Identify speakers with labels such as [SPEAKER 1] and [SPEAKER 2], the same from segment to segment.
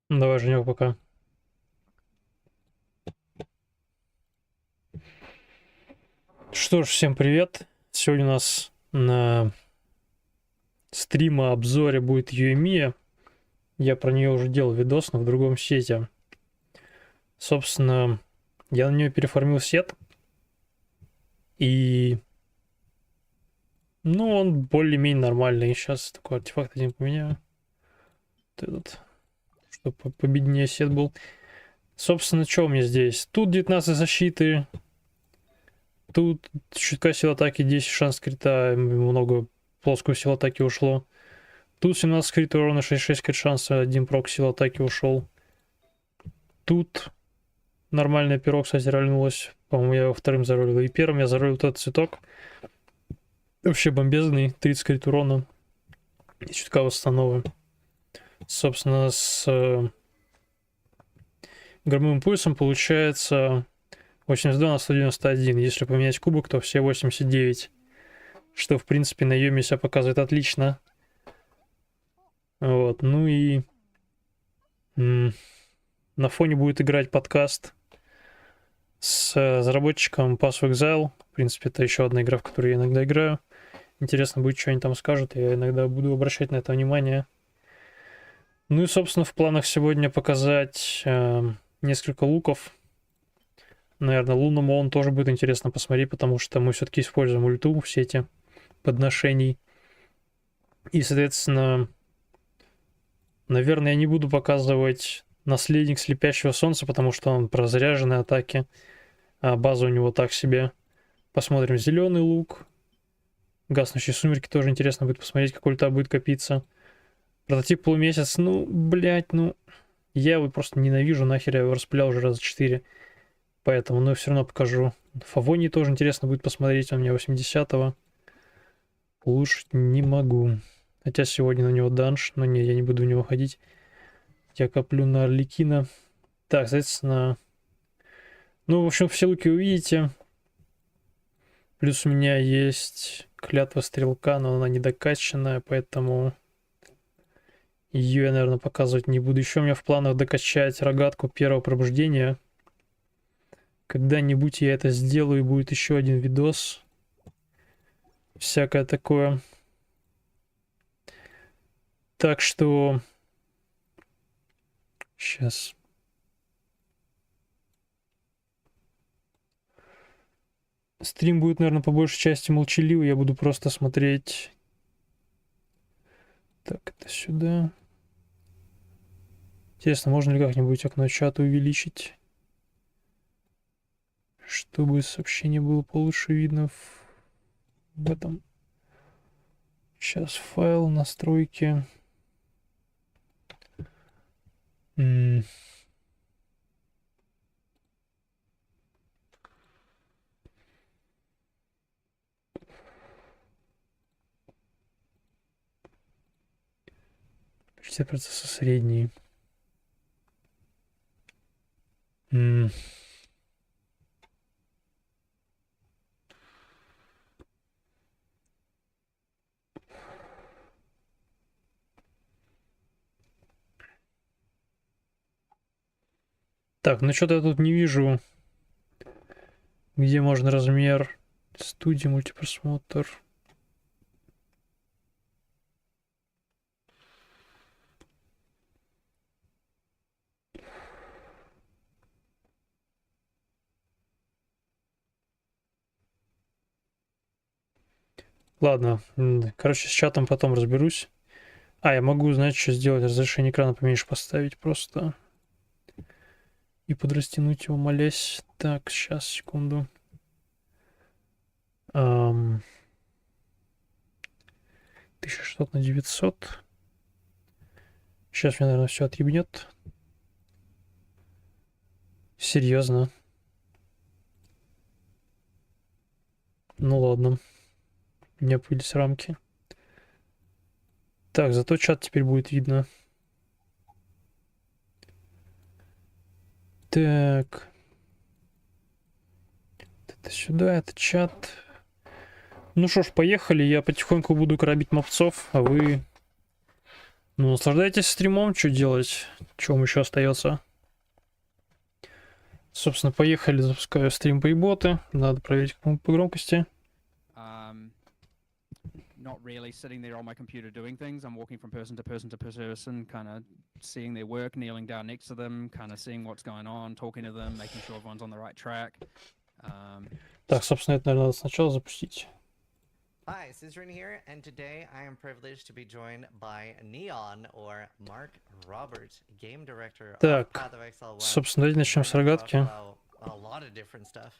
[SPEAKER 1] Давай, Женек, пока. Что ж, всем привет. Сегодня у нас на стрима-обзоре будет Йомия. Я про нее уже делал видос, но в другом сете. Собственно, я на нее переформил сет. И... Ну, он более-менее нормальный. Сейчас такой артефакт один поменяю. Вот этот. Чтобы победнее сет был. Собственно, что у меня здесь? Тут 19 защиты. Тут чутка сила атаки, 10 шанс крита. Много плоскую силу атаки ушло. Тут 17 крит урона, 6-6 крит шанса, 1 прок сила атаки ушел. Тут нормальное перо, кстати, рольнулось. По-моему, я его вторым заролил. И первым я заролил вот этот цветок. Вообще бомбезный, 30 крит урона. И чутка восстановы. Собственно, с громовым пульсом получается 82 на 191. Если поменять кубок, то все 89. Что, в принципе, на Йоме себя показывает отлично. Вот, ну и... на фоне будет играть подкаст с разработчиком Pass of Exile. В принципе, это еще одна игра, в которую я иногда играю. Интересно будет, что они там скажут. Я иногда буду обращать на это внимание. Ну и, собственно, в планах сегодня показать несколько луков. Наверное, лунному он тоже будет интересно посмотреть, потому что мы все-таки используем ульту в сете подношений. И, соответственно, наверное, я не буду показывать наследник слепящего солнца, потому что он про заряженные атаки. А база у него так себе. Посмотрим зеленый лук. Гаснущие сумерки тоже интересно будет посмотреть, как ульта будет копиться. Прототип полумесяц, ну, блять, ну... Я его просто ненавижу, нахер я его распылял уже раза 4. Поэтому, но все равно покажу. Фавоний тоже интересно будет посмотреть, он у меня 80-го. Улучшить не могу. Хотя сегодня на него данж, но не, я не буду в него ходить. Я коплю на Арлекина. Так, соответственно... Ну, в общем, все луки увидите. Плюс у меня есть клятва стрелка, но она недокачанная, поэтому ее я, наверное, показывать не буду. Еще у меня в планах докачать рогатку первого пробуждения. Когда-нибудь я это сделаю, и будет еще один видос. Всякое такое. Так что... Сейчас... Стрим будет, наверное, по большей части молчаливый. Я буду просто смотреть... Так, это сюда. Интересно, можно ли как-нибудь окно чата увеличить, чтобы сообщение было получше видно в этом. Сейчас файл, настройки. Все процессы средние. Так, ну что-то я тут не вижу, где можно размер. Студия, мультипросмотр. Ладно, короче, с чатом потом разберусь. А, я могу, знаете, что сделать? Разрешение экрана поменьше поставить просто. И подрастянуть его, молясь. Так, сейчас, секунду. 1600 на 900. Сейчас меня, наверное, все отъебнет. Серьезно. Ну ладно. У меня появились рамки. Так, зато чат теперь будет видно. Так. Это сюда, это чат. Ну что ж, поехали. Я потихоньку буду грабить мовцов, а вы Ну, наслаждайтесь стримом, что делать? Что вам еще остается? Собственно, поехали, запускаю стрим по боты. Надо проверить по громкости.
[SPEAKER 2] Not really sitting there on my computer doing things. I'm walking from person to person to person, kind of seeing their work, kneeling down next to them, kind of seeing what's going on, talking to them, making sure everyone's on the right track.
[SPEAKER 1] Так, собственно, это, наверное, надо сначала запустить.
[SPEAKER 3] Hi, Scissoring here, and today I am privileged to be joined by Neon, or Mark Roberts, game director of
[SPEAKER 1] Так,
[SPEAKER 3] Path of Exile 1.
[SPEAKER 1] собственно, давайте начнем с рогатки.
[SPEAKER 3] A lot of different stuff,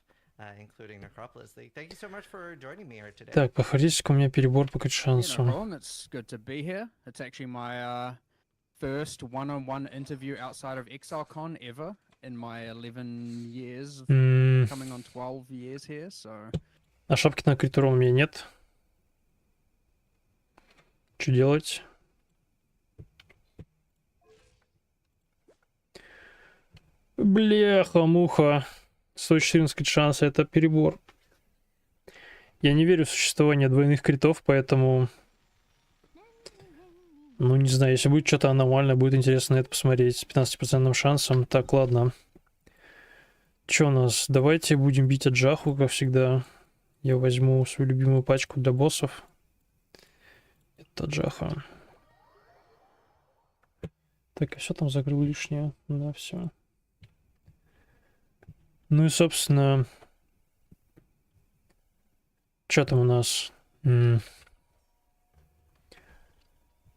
[SPEAKER 3] including Necropolis League. Thank you so much for joining me here today.
[SPEAKER 1] Так, по характеристике у меня перебор по
[SPEAKER 2] Yeah, no
[SPEAKER 1] шансу.
[SPEAKER 2] problem. It's good to be here. It's actually my first one-on-one interview outside of ExileCon ever in my 11 years, coming on 12 years here, so...
[SPEAKER 1] А шапки на критуру у меня нет. Что делать? Бляха-муха. 114 шанса, это перебор. Я не верю в существование двойных критов, поэтому... Ну, не знаю, если будет что-то аномальное, будет интересно на это посмотреть. С 15% шансом. Так, ладно. Что у нас? Давайте будем бить Аджаху, как всегда. Я возьму свою любимую пачку для боссов. Это Аджаха. Так, а все там закрыл лишнее? Да, все. Ну и, собственно... Что там у нас?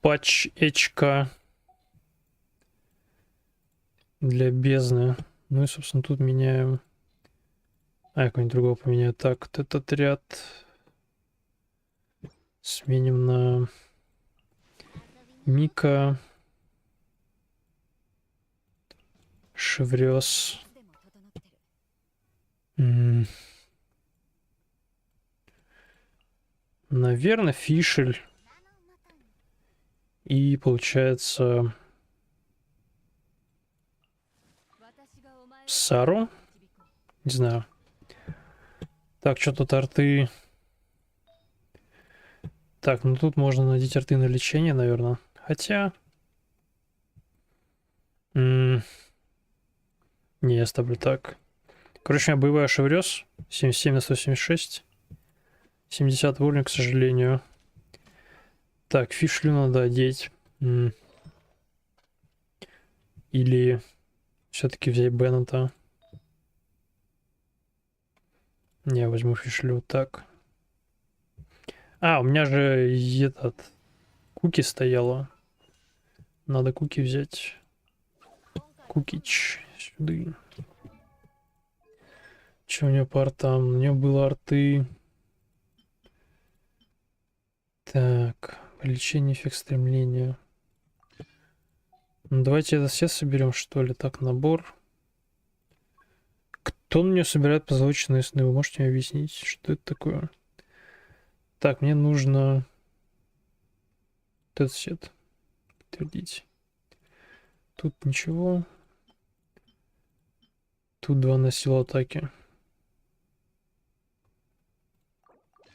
[SPEAKER 1] Пачечка для бездны. Ну и, собственно, тут меняем... А, я какой-нибудь другого поменяю. Так, вот этот ряд сменим на Мика. Шеврёс. Наверное, Фишель. И получается... Сару? Не знаю. Так, что тут арты? Так, ну тут можно надеть арты на лечение, наверное. Хотя... Не, я ставлю так. Короче, у меня боевая шеврёс. 77 на 176. 70 уровня, к сожалению. Так, фишлю надо одеть. Или все-таки взять Беннета. Не, возьму фишлю. Так. А, у меня же этот... Куки стояло. Надо куки взять. Кукич. Сюда. Что у него по артам? У него было арты. Так. Лечение, эффект стремления. Ну, давайте это все соберем, что ли. Так, набор. Кто на нее собирает позолоченные сны? Вы можете мне объяснить, что это такое? Так, мне нужно... Этот сет. Подтвердить. Тут ничего. Тут 2 на силу атаки.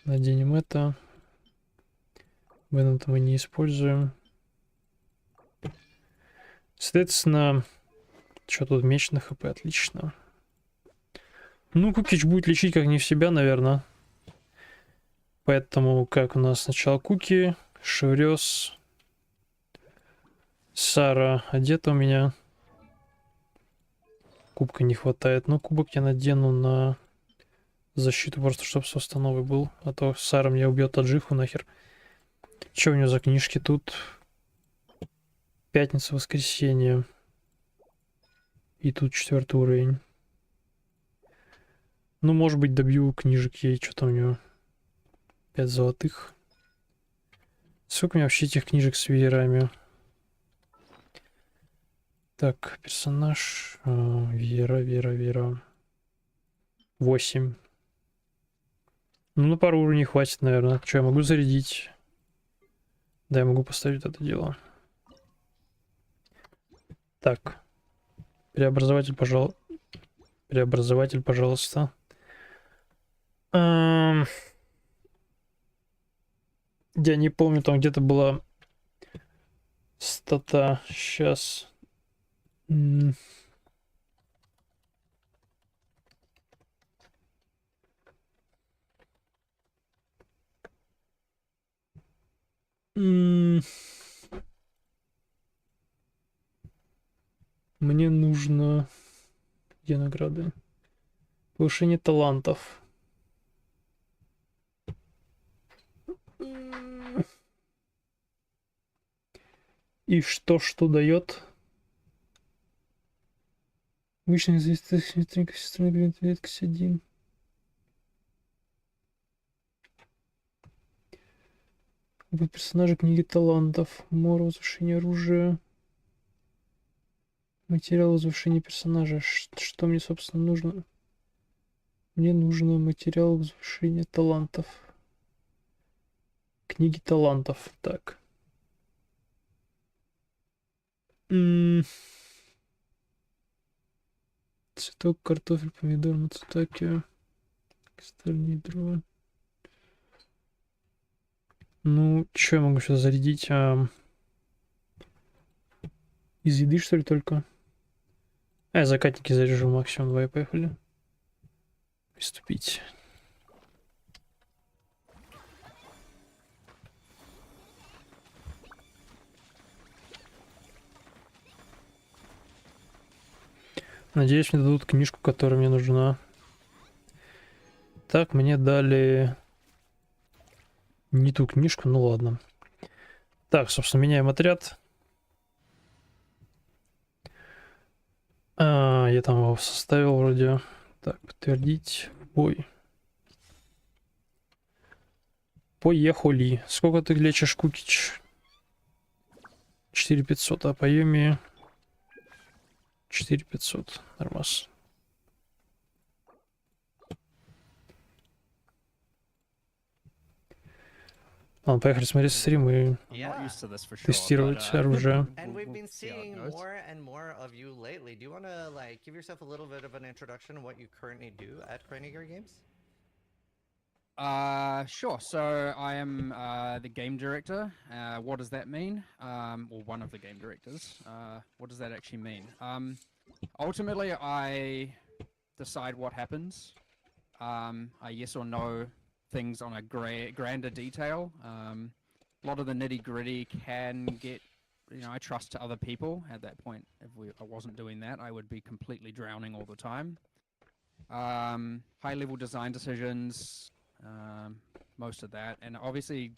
[SPEAKER 1] Наденем это. Беннета мы не используем. Соответственно, что тут? Меч на хп, отлично. Ну, Кукич будет лечить как не в себя, наверное. Поэтому, как у нас сначала Куки, Шеврёс, Сара одета у меня. Кубка не хватает. Но кубок я надену на защиту, просто чтобы с установой был. А то Сара меня убьет Аджиху нахер. Что у него за книжки тут? Пятница, воскресенье. И тут 4-й уровень. Ну, может быть, добью книжек ей. Что там у него? 5 золотых. Сколько у меня вообще этих книжек с веерами? Так, персонаж. Вера. 8. Ну, на пару уровней хватит, наверное. Что, я могу зарядить? Да, я могу поставить это дело. Так. Преобразователь, пожалуйста. Я не помню, там где-то была Стата. Сейчас. Мне нужно... Где награды? Повышение талантов. И что дает? Обычно известная сестра редкость 1. Опыт персонажа, книги талантов. Мор, возвышение оружия. Материал возвышения персонажа. Что мне, собственно, нужно? Мне нужно материал возвышения талантов. Книги талантов. Так. Цветок, картофель, помидор, мацутаки. Стальные дрова. Ну, что я могу сейчас зарядить? Из еды, что ли, только? Я закатники заряжу максимум. Давай, поехали. Приступить. Надеюсь, мне дадут книжку, которая мне нужна. Так, мне дали не ту книжку, ну ладно. Так, собственно, меняем отряд. Я там его составил вроде. Так, подтвердить. Бой. Поехали. Сколько ты лечишь, Кукич? 4500, а по Йомию 4500. Нормас. Ладно, поехали смотреть стрим и тестировать оружие.
[SPEAKER 3] And we've been seeing more and more of you lately. Do you want to like give yourself a little bit of an introduction of what you currently do at Kreiniger Games?
[SPEAKER 2] Sure. So I am the game director. What does that mean? Or one of the game directors. What does that actually mean? Ultimately, I decide what happens. I yes or no things on a grander detail. A lot of the nitty gritty can get, I trust to other people. At that point, if I wasn't doing that, I would be completely drowning all the time. High level design decisions. Most of that, and obviously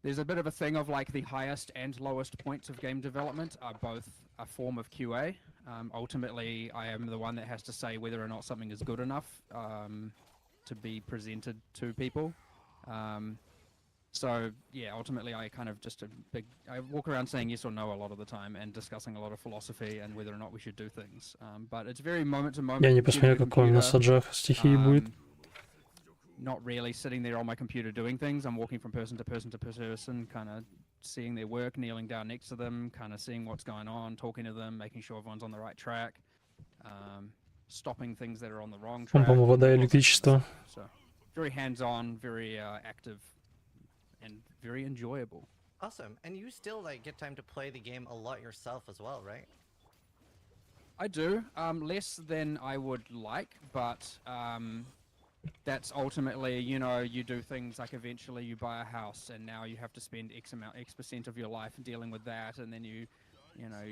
[SPEAKER 2] there's a bit of a thing of like the highest and lowest points of game development are both a form of QA. Ultimately, I am the one that has to say whether or not something is good enough to be presented to people. So yeah, ultimately I kind of just I walk around saying yes or no a lot of the time and discussing a lot of philosophy and whether or not we should do things. But it's very moment to moment.
[SPEAKER 1] Я не посмотрел, какой на саджах стихии будет.
[SPEAKER 2] Not really sitting there on my computer doing things. I'm walking from person to person to person, kind of seeing their work, kneeling down next to them, kind of seeing what's going on, talking to them, making sure everyone's on the right track, stopping things that are on the wrong track.
[SPEAKER 1] Помпа, вода, электричество.
[SPEAKER 2] So very hands-on, very active, and very enjoyable.
[SPEAKER 3] Awesome. And you still like get time to play the game a lot yourself as well, right?
[SPEAKER 2] I do. Less than I would like, but that's ultimately, you do things like eventually you buy a house and now you have to spend X% of your life dealing with that, and then you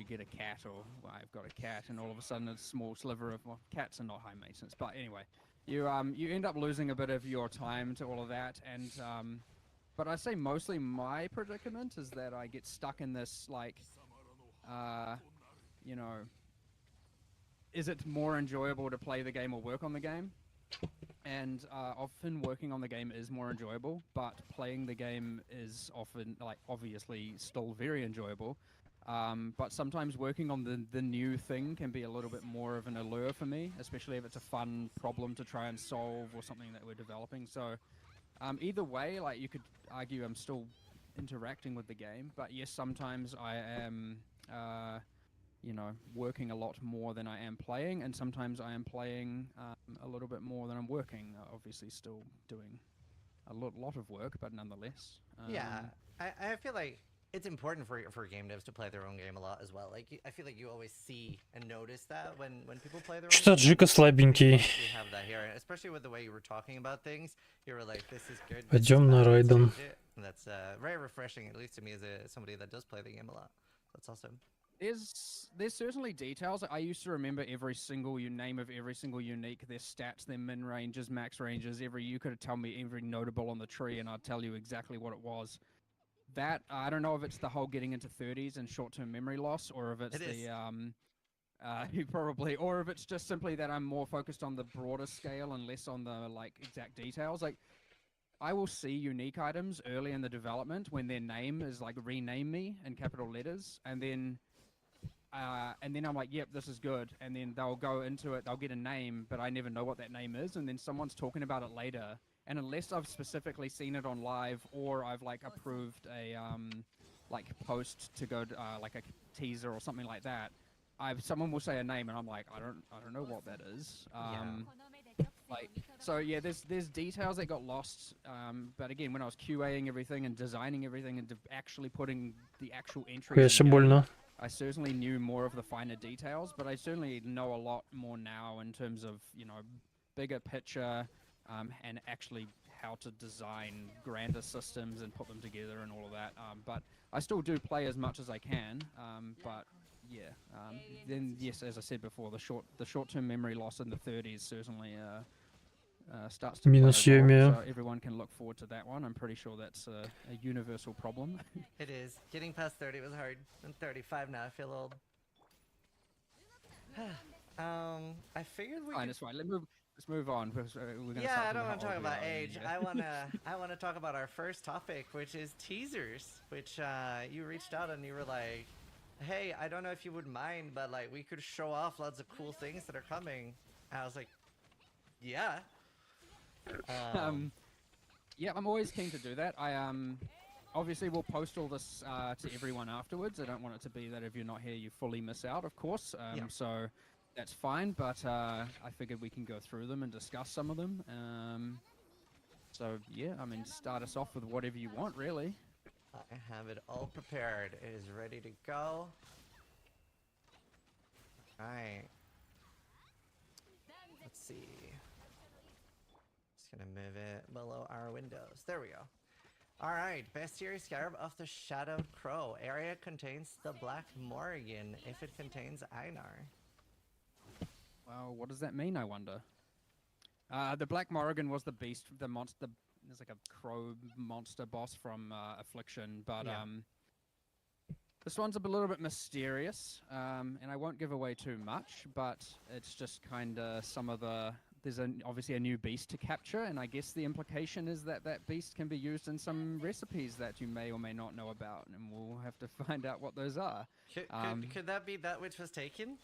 [SPEAKER 2] get a cat, or I've got a cat, and all of a sudden a small sliver of, cats are not high maintenance, but anyway, you end up losing a bit of your time to all of that, and but I say mostly my predicament is that I get stuck in this like, is it more enjoyable to play the game or work on the game? And often working on the game is more enjoyable, but playing the game is often, like, obviously still very enjoyable. But sometimes working on the new thing can be a little bit more of an allure for me, especially if it's a fun problem to try and solve or something that we're developing. So either way, like, you could argue I'm still interacting with the game, but yes, sometimes I am working a lot more than I am playing, and sometimes I am playing a little bit more than I'm working. Obviously, still doing a lot of work, but nonetheless.
[SPEAKER 3] Yeah, I feel like it's important for game devs to play their own game a lot as well. Like I feel like you always see and notice that when people play their own
[SPEAKER 1] Что-то
[SPEAKER 3] game.
[SPEAKER 1] Джика слабенький.
[SPEAKER 3] We have that here, and especially with the way you were talking about things. You were like, "This is good." This is
[SPEAKER 1] Пойдем на
[SPEAKER 3] bad, let's
[SPEAKER 1] Райден.
[SPEAKER 3] change it. And that's very refreshing, at least to me as somebody that does play the game a lot. That's awesome.
[SPEAKER 2] There's certainly details. I used to remember every single name of every single unique, their stats, their min ranges, max ranges. You could tell me every notable on the tree, and I'd tell you exactly what it was. That I don't know if it's the whole getting into 30s and short-term memory loss, or if it's probably, or if it's just simply that I'm more focused on the broader scale and less on the like exact details. Like I will see unique items early in the development when their name is like rename me in capital letters, and then I'm like, yep, this is good. And then they'll go into it, they'll get a name, but I never know what that name is. And then someone's talking about it later. And unless I've specifically seen it on live or I've like approved a like post to go to, like a teaser or something like that, someone will say a name and I'm like, I don't know what that is. Like so yeah, there's details that got lost. But again, when I was QAing everything and designing everything and actually putting the actual entries in the game,
[SPEAKER 1] больно.
[SPEAKER 2] I certainly knew more of the finer details, but I certainly know a lot more now in terms of, you know, bigger picture and actually how to design grander systems and put them together and all of that. But I still do play as much as I can. But yeah, then yes, as I said before, the short-term memory loss in the 30s certainly starts to play a
[SPEAKER 1] Минус
[SPEAKER 2] role,
[SPEAKER 1] Йомию.
[SPEAKER 2] so everyone can look forward to that one. I'm pretty sure that's a universal problem.
[SPEAKER 3] It is. Getting past 30 was hard. I'm 35 now. I feel old. I figured we.
[SPEAKER 2] Fine,
[SPEAKER 3] Could...
[SPEAKER 2] it's fine. Let's move on. Because, we're gonna
[SPEAKER 3] Yeah,
[SPEAKER 2] start
[SPEAKER 3] I don't
[SPEAKER 2] talking
[SPEAKER 3] want to talk
[SPEAKER 2] old
[SPEAKER 3] about
[SPEAKER 2] we are
[SPEAKER 3] age.
[SPEAKER 2] in
[SPEAKER 3] I wanna talk about our first topic, which is teasers. Which you reached out and you were like, "Hey, I don't know if you would mind, but like we could show off lots of cool things that are coming." And I was like, "Yeah."
[SPEAKER 2] Yeah, I'm always keen to do that. I obviously we'll post all this to everyone afterwards. I don't want it to be that if you're not here, you fully miss out, of course.
[SPEAKER 3] Yeah.
[SPEAKER 2] So that's fine. But I figured we can go through them and discuss some of them. So yeah, I mean, start us off with whatever you want, really.
[SPEAKER 3] I have it all prepared. It is ready to go. Alright. Let's see. Just gonna move it below our windows. There we go. Alright, Bestiary Scarab of the Shadowed Crow. Area contains the Black Morrigan if it contains Einar.
[SPEAKER 2] Well, what does that mean, I wonder? The Black Morrigan was the beast, the monster. There's like a crow monster boss from Affliction, but
[SPEAKER 3] Yeah.
[SPEAKER 2] this one's a little bit mysterious, and I won't give away too much, but it's just kind of some of the... There's obviously a new beast to capture, and I guess the implication is that that beast can be used in some recipes that you may or may not know about, and we'll have to find out what those are.
[SPEAKER 3] Could that be that which was taken?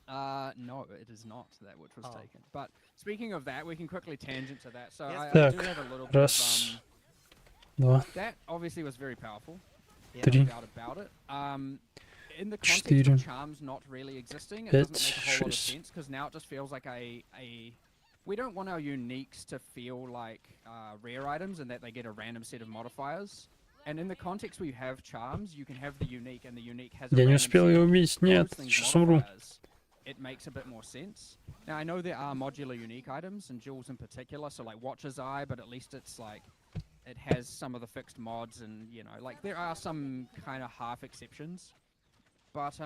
[SPEAKER 2] No, it is not that which was taken. But speaking of that, we can quickly tangent to that. So
[SPEAKER 3] Yes,
[SPEAKER 2] I do
[SPEAKER 1] Так,
[SPEAKER 2] have a little bit
[SPEAKER 1] раз,
[SPEAKER 2] of...
[SPEAKER 1] два,
[SPEAKER 2] That obviously was very powerful.
[SPEAKER 3] Yeah.
[SPEAKER 1] Три.
[SPEAKER 2] No doubt about it. In the context
[SPEAKER 1] Четыре.
[SPEAKER 2] of charms not really existing, it
[SPEAKER 1] Пять,
[SPEAKER 2] doesn't make a whole lot of
[SPEAKER 1] шесть.
[SPEAKER 2] sense, because now it just feels like we don't want our uniques to feel like rare items and that they get a random set of modifiers. And in the context where you have charms, you can have the unique, and the unique has a
[SPEAKER 1] Я не
[SPEAKER 2] random
[SPEAKER 1] успел
[SPEAKER 2] set
[SPEAKER 1] ее
[SPEAKER 2] of
[SPEAKER 1] убить.
[SPEAKER 2] those
[SPEAKER 1] Нет,
[SPEAKER 2] things
[SPEAKER 1] сейчас умру.
[SPEAKER 2] modifiers. It makes a bit more sense. Now, I know there are modular unique items, and jewels in particular, so like Watcher's Eye, but at least it's like, it has some of the fixed mods, and, you know, like, there are some kind of half exceptions. But,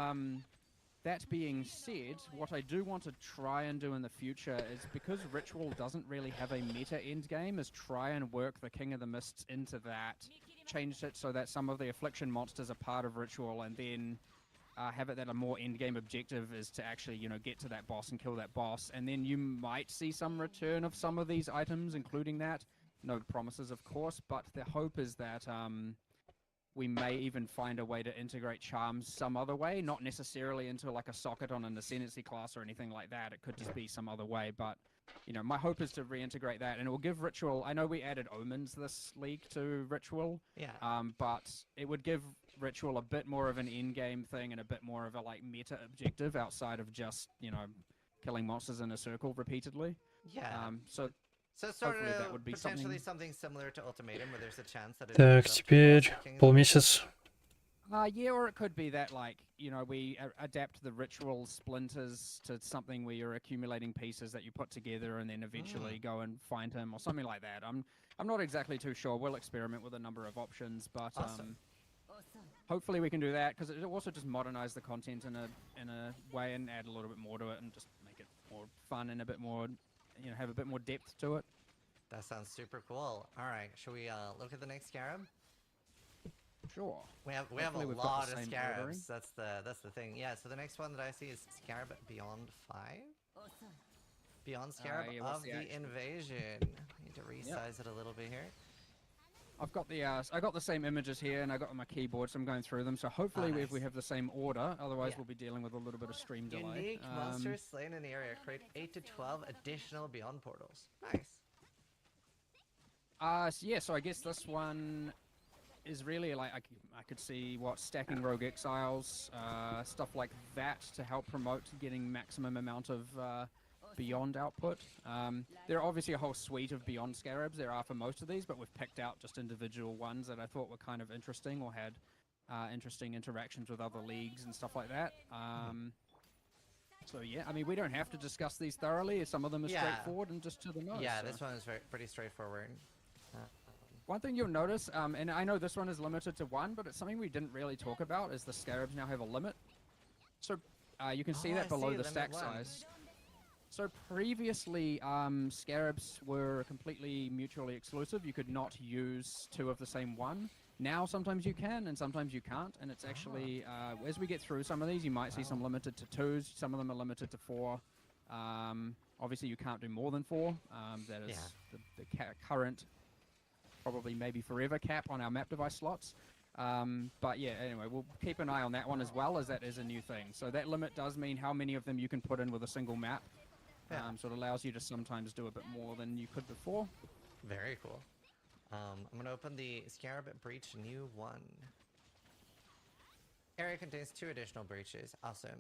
[SPEAKER 2] that being said, what I do want to try and do in the future is, because Ritual doesn't really have a meta endgame, is try and work the King of the Mists into that, change it so that some of the Affliction monsters are part of Ritual, and then have it that a more endgame objective is to actually, you know, get to that boss and kill that boss, and then you might see some return of some of these items, including that. No promises, of course, but the hope is that we may even find a way to integrate charms some other way, not necessarily into like a socket on an ascendancy class or anything like that. It could just be some other way, but you know, my hope is to reintegrate that, and it will give Ritual... I know we added Omens this league to Ritual,
[SPEAKER 3] Yeah.
[SPEAKER 2] but it would give Ritual a bit more of an in-game thing and a bit more of a like meta objective outside of just, you know, killing monsters in a circle repeatedly.
[SPEAKER 3] Yeah.
[SPEAKER 2] So
[SPEAKER 3] So sort
[SPEAKER 2] Hopefully that
[SPEAKER 3] of
[SPEAKER 2] would be
[SPEAKER 3] potentially
[SPEAKER 2] something-
[SPEAKER 3] something similar to Ultimatum, where there's a chance that it
[SPEAKER 1] Так,
[SPEAKER 3] ends up
[SPEAKER 1] теперь
[SPEAKER 3] taking-
[SPEAKER 1] полмесяц.
[SPEAKER 2] Yeah, or it could be that, like, you know, we adapt the ritual splinters to something where you're accumulating pieces that you put together and then eventually go and find him or something like that. I'm not exactly too sure. We'll experiment with a number of options, but
[SPEAKER 3] Awesome.
[SPEAKER 2] hopefully we can do that because it also just modernize the content in a way and add a little bit more to it and just make it more fun and a bit more, you know, have a bit more depth to it.
[SPEAKER 3] That sounds super cool. All right, should we look at the next scarab?
[SPEAKER 2] Sure.
[SPEAKER 3] We have
[SPEAKER 2] Hopefully
[SPEAKER 3] a
[SPEAKER 2] we've got
[SPEAKER 3] lot
[SPEAKER 2] the
[SPEAKER 3] of
[SPEAKER 2] same
[SPEAKER 3] scarabs.
[SPEAKER 2] ordering.
[SPEAKER 3] That's the thing. Yeah. So the next one that I see is Scarab Beyond 5. Beyond Scarab
[SPEAKER 2] yeah, what's
[SPEAKER 3] of
[SPEAKER 2] the
[SPEAKER 3] the
[SPEAKER 2] action?
[SPEAKER 3] Invasion. I need to resize it a little bit here.
[SPEAKER 2] I've got the I got the same images here and I got on my keyboard, so I'm going through them. So hopefully
[SPEAKER 3] nice.
[SPEAKER 2] if we have the same order, otherwise
[SPEAKER 3] Yeah.
[SPEAKER 2] we'll be dealing with a little bit of stream delay.
[SPEAKER 3] Unique monsters slain in the area create 8 to 12 additional Beyond portals. Nice.
[SPEAKER 2] So I guess this one is really like I could see what stacking rogue exiles, stuff like that to help promote getting maximum amount of beyond output. There are obviously a whole suite of beyond scarabs there are for most of these, but we've picked out just individual ones that I thought were kind of interesting or had interesting interactions with other leagues and stuff like that. So yeah, I mean we don't have to discuss these thoroughly. Some of them are
[SPEAKER 3] Yeah.
[SPEAKER 2] straightforward and just to the nose.
[SPEAKER 3] Yeah,
[SPEAKER 2] so.
[SPEAKER 3] this one is pretty straightforward.
[SPEAKER 2] One thing you'll notice, and I know this one is limited to 1, but it's something we didn't really talk about, is the scarabs now have a limit. So you can see
[SPEAKER 3] Oh,
[SPEAKER 2] that
[SPEAKER 3] I
[SPEAKER 2] below
[SPEAKER 3] see,
[SPEAKER 2] the
[SPEAKER 3] limit
[SPEAKER 2] stack
[SPEAKER 3] 1.
[SPEAKER 2] size. So previously, scarabs were completely mutually exclusive. You could not use 2 of the same one. Now sometimes you can, and sometimes you can't, and it's actually, as we get through some of these, you might see some limited to 2s, some of them are limited to 4. Obviously you can't do more than 4. That is the current, probably maybe forever cap on our map device slots. But yeah, anyway, we'll keep an eye on that one as well, as that is a new thing. So that limit does mean how many of them you can put in with a single map.
[SPEAKER 3] Yeah.
[SPEAKER 2] So it allows you to sometimes do a bit more than you could before.
[SPEAKER 3] Very cool. I'm gonna open the Scarab Breach New 1. Area contains 2 additional breaches. Awesome.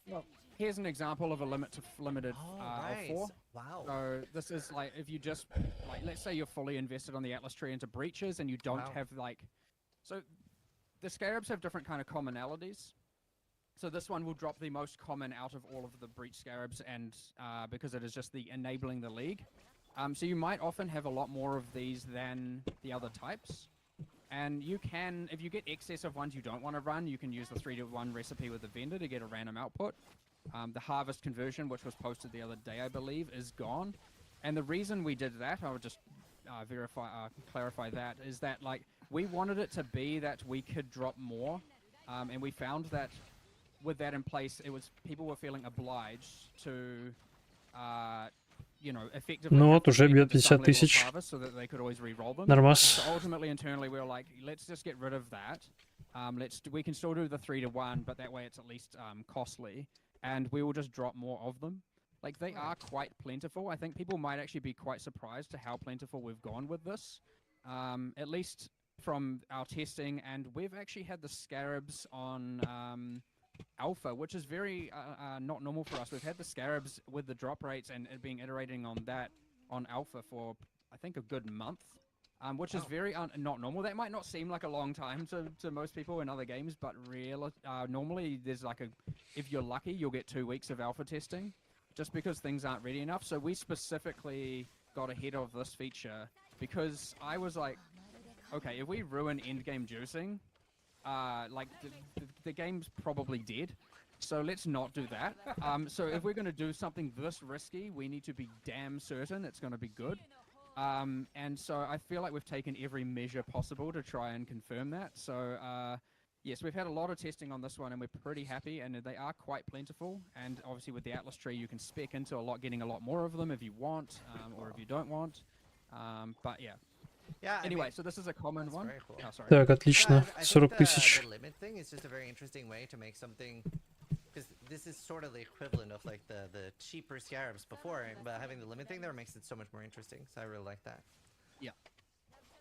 [SPEAKER 2] Well, here's an example of a limited
[SPEAKER 3] right.
[SPEAKER 2] of 4.
[SPEAKER 3] Wow.
[SPEAKER 2] So this is like if you just like let's say you're fully invested on the Atlas tree into breaches and you don't
[SPEAKER 3] Wow.
[SPEAKER 2] have like so the scarabs have different kind of commonalities. So this one will drop the most common out of all of the breach scarabs, and because it is just the enabling the league. So you might often have a lot more of these than the other types. And you can, if you get excess of ones you don't want to run, you can use the 3-to-1 recipe with the vendor to get a random output. The harvest conversion, which was posted the other day, I believe, is gone. And the reason we did that, I would just clarify that, is that like we wanted it to be that we could drop more, and we found that with that in place, it was people were feeling obliged to, you know, effectively.
[SPEAKER 1] Ну
[SPEAKER 2] have
[SPEAKER 1] вот,
[SPEAKER 2] to
[SPEAKER 1] уже
[SPEAKER 2] get
[SPEAKER 1] бьет
[SPEAKER 2] into
[SPEAKER 1] 50
[SPEAKER 2] some level of
[SPEAKER 1] тысяч.
[SPEAKER 2] harvest so that they could always re-roll them.
[SPEAKER 1] Нормас.
[SPEAKER 2] So ultimately, internally, we were like, let's just get rid of that. We can still do the 3-to-1, but that way it's at least costly, and we will just drop more of them. Like they are quite plentiful. I think people might actually be quite surprised to how plentiful we've gone with this. At least from our testing, and we've actually had the scarabs on alpha, which is very not normal for us. We've had the scarabs with the drop rates and it being iterating on that on alpha for I think a good month, which is very not normal. That might not seem like a long time to most people in other games, but normally there's like if you're lucky, you'll get 2 weeks of alpha testing, just because things aren't ready enough. So we specifically got ahead of this feature because I was like, okay, if we ruin endgame juicing, like the game's probably dead. So let's not do that. So if we're going to do something this risky, we need to be damn certain it's going to be good. And so I feel like we've taken every measure possible to try and confirm that. So yes, we've had a lot of testing on this one, and we're pretty happy, and they are quite plentiful. And obviously with the Atlas tree, you can spec into getting a lot more of them if you want, or if you don't want. But yeah.
[SPEAKER 3] Yeah.
[SPEAKER 2] Anyway, so this is a common one.
[SPEAKER 3] very cool.
[SPEAKER 2] Oh, sorry.
[SPEAKER 1] Так, отлично.
[SPEAKER 3] I
[SPEAKER 1] 40
[SPEAKER 3] think
[SPEAKER 1] тысяч.
[SPEAKER 3] the limit thing is just a very interesting way to make something, because this is sort of the equivalent of like the cheaper scarabs before, but having the limit thing there makes it so much more interesting. So I really like that.
[SPEAKER 2] Yeah.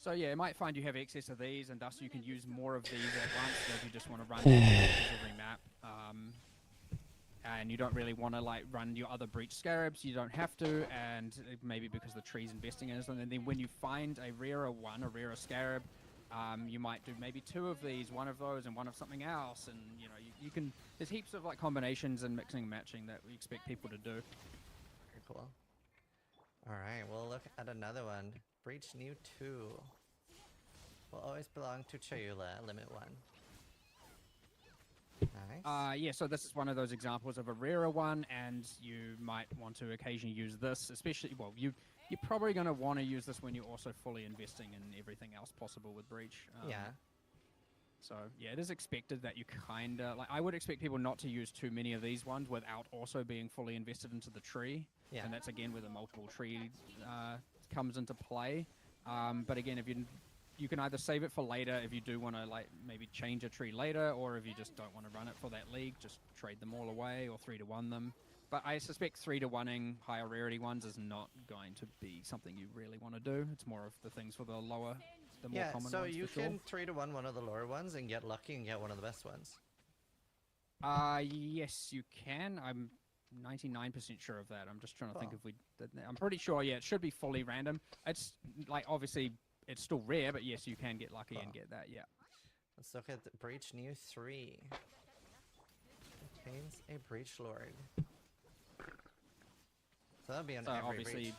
[SPEAKER 2] So yeah, it might find you have excess of these, and thus you can use more of these at once if you just want to run every map. and you don't really want to like run your other breach scarabs, you don't have to, and maybe because the tree's investing in it, and then when you find a rarer one, a rarer scarab, you might do maybe 2 of these, 1 of those, and 1 of something else, and you know you can. There's heaps of like combinations and mixing and matching that we expect people to do.
[SPEAKER 3] Very cool. All right, we'll look at another one. Breach new 2 will always belong to Chayula, limit 1. Nice.
[SPEAKER 2] Yeah, so this is one of those examples of a rarer one, and you might want to occasionally use this, especially, well, you're probably going to want to use this when you're also fully investing in everything else possible with Breach.
[SPEAKER 3] Yeah.
[SPEAKER 2] So, yeah, it is expected that you kind of, like, I would expect people not to use too many of these ones without also being fully invested into the tree.
[SPEAKER 3] Yeah.
[SPEAKER 2] And that's, again, where the multiple tree comes into play. But again, if you can either save it for later if you do want to like maybe change a tree later, or if you just don't want to run it for that league, just trade them all away or 3-to-1 them. But I suspect 3-to-1ing higher rarity ones is not going to be something you really want to do. It's more of the things for the lower, the more common ones.
[SPEAKER 3] Yeah, so you
[SPEAKER 2] for
[SPEAKER 3] can 3-to-1 one of the lower ones and get lucky and get one of the best ones.
[SPEAKER 2] Yes, you can. I'm 99% sure of that. I'm just trying to think if we did that. I'm pretty sure, yeah, it should be fully random. It's like obviously it's still rare, but yes, you can get lucky and get that, yeah.
[SPEAKER 3] Let's look at the Breach New 3. Contains a Breach Lord. So that'll be on every breach.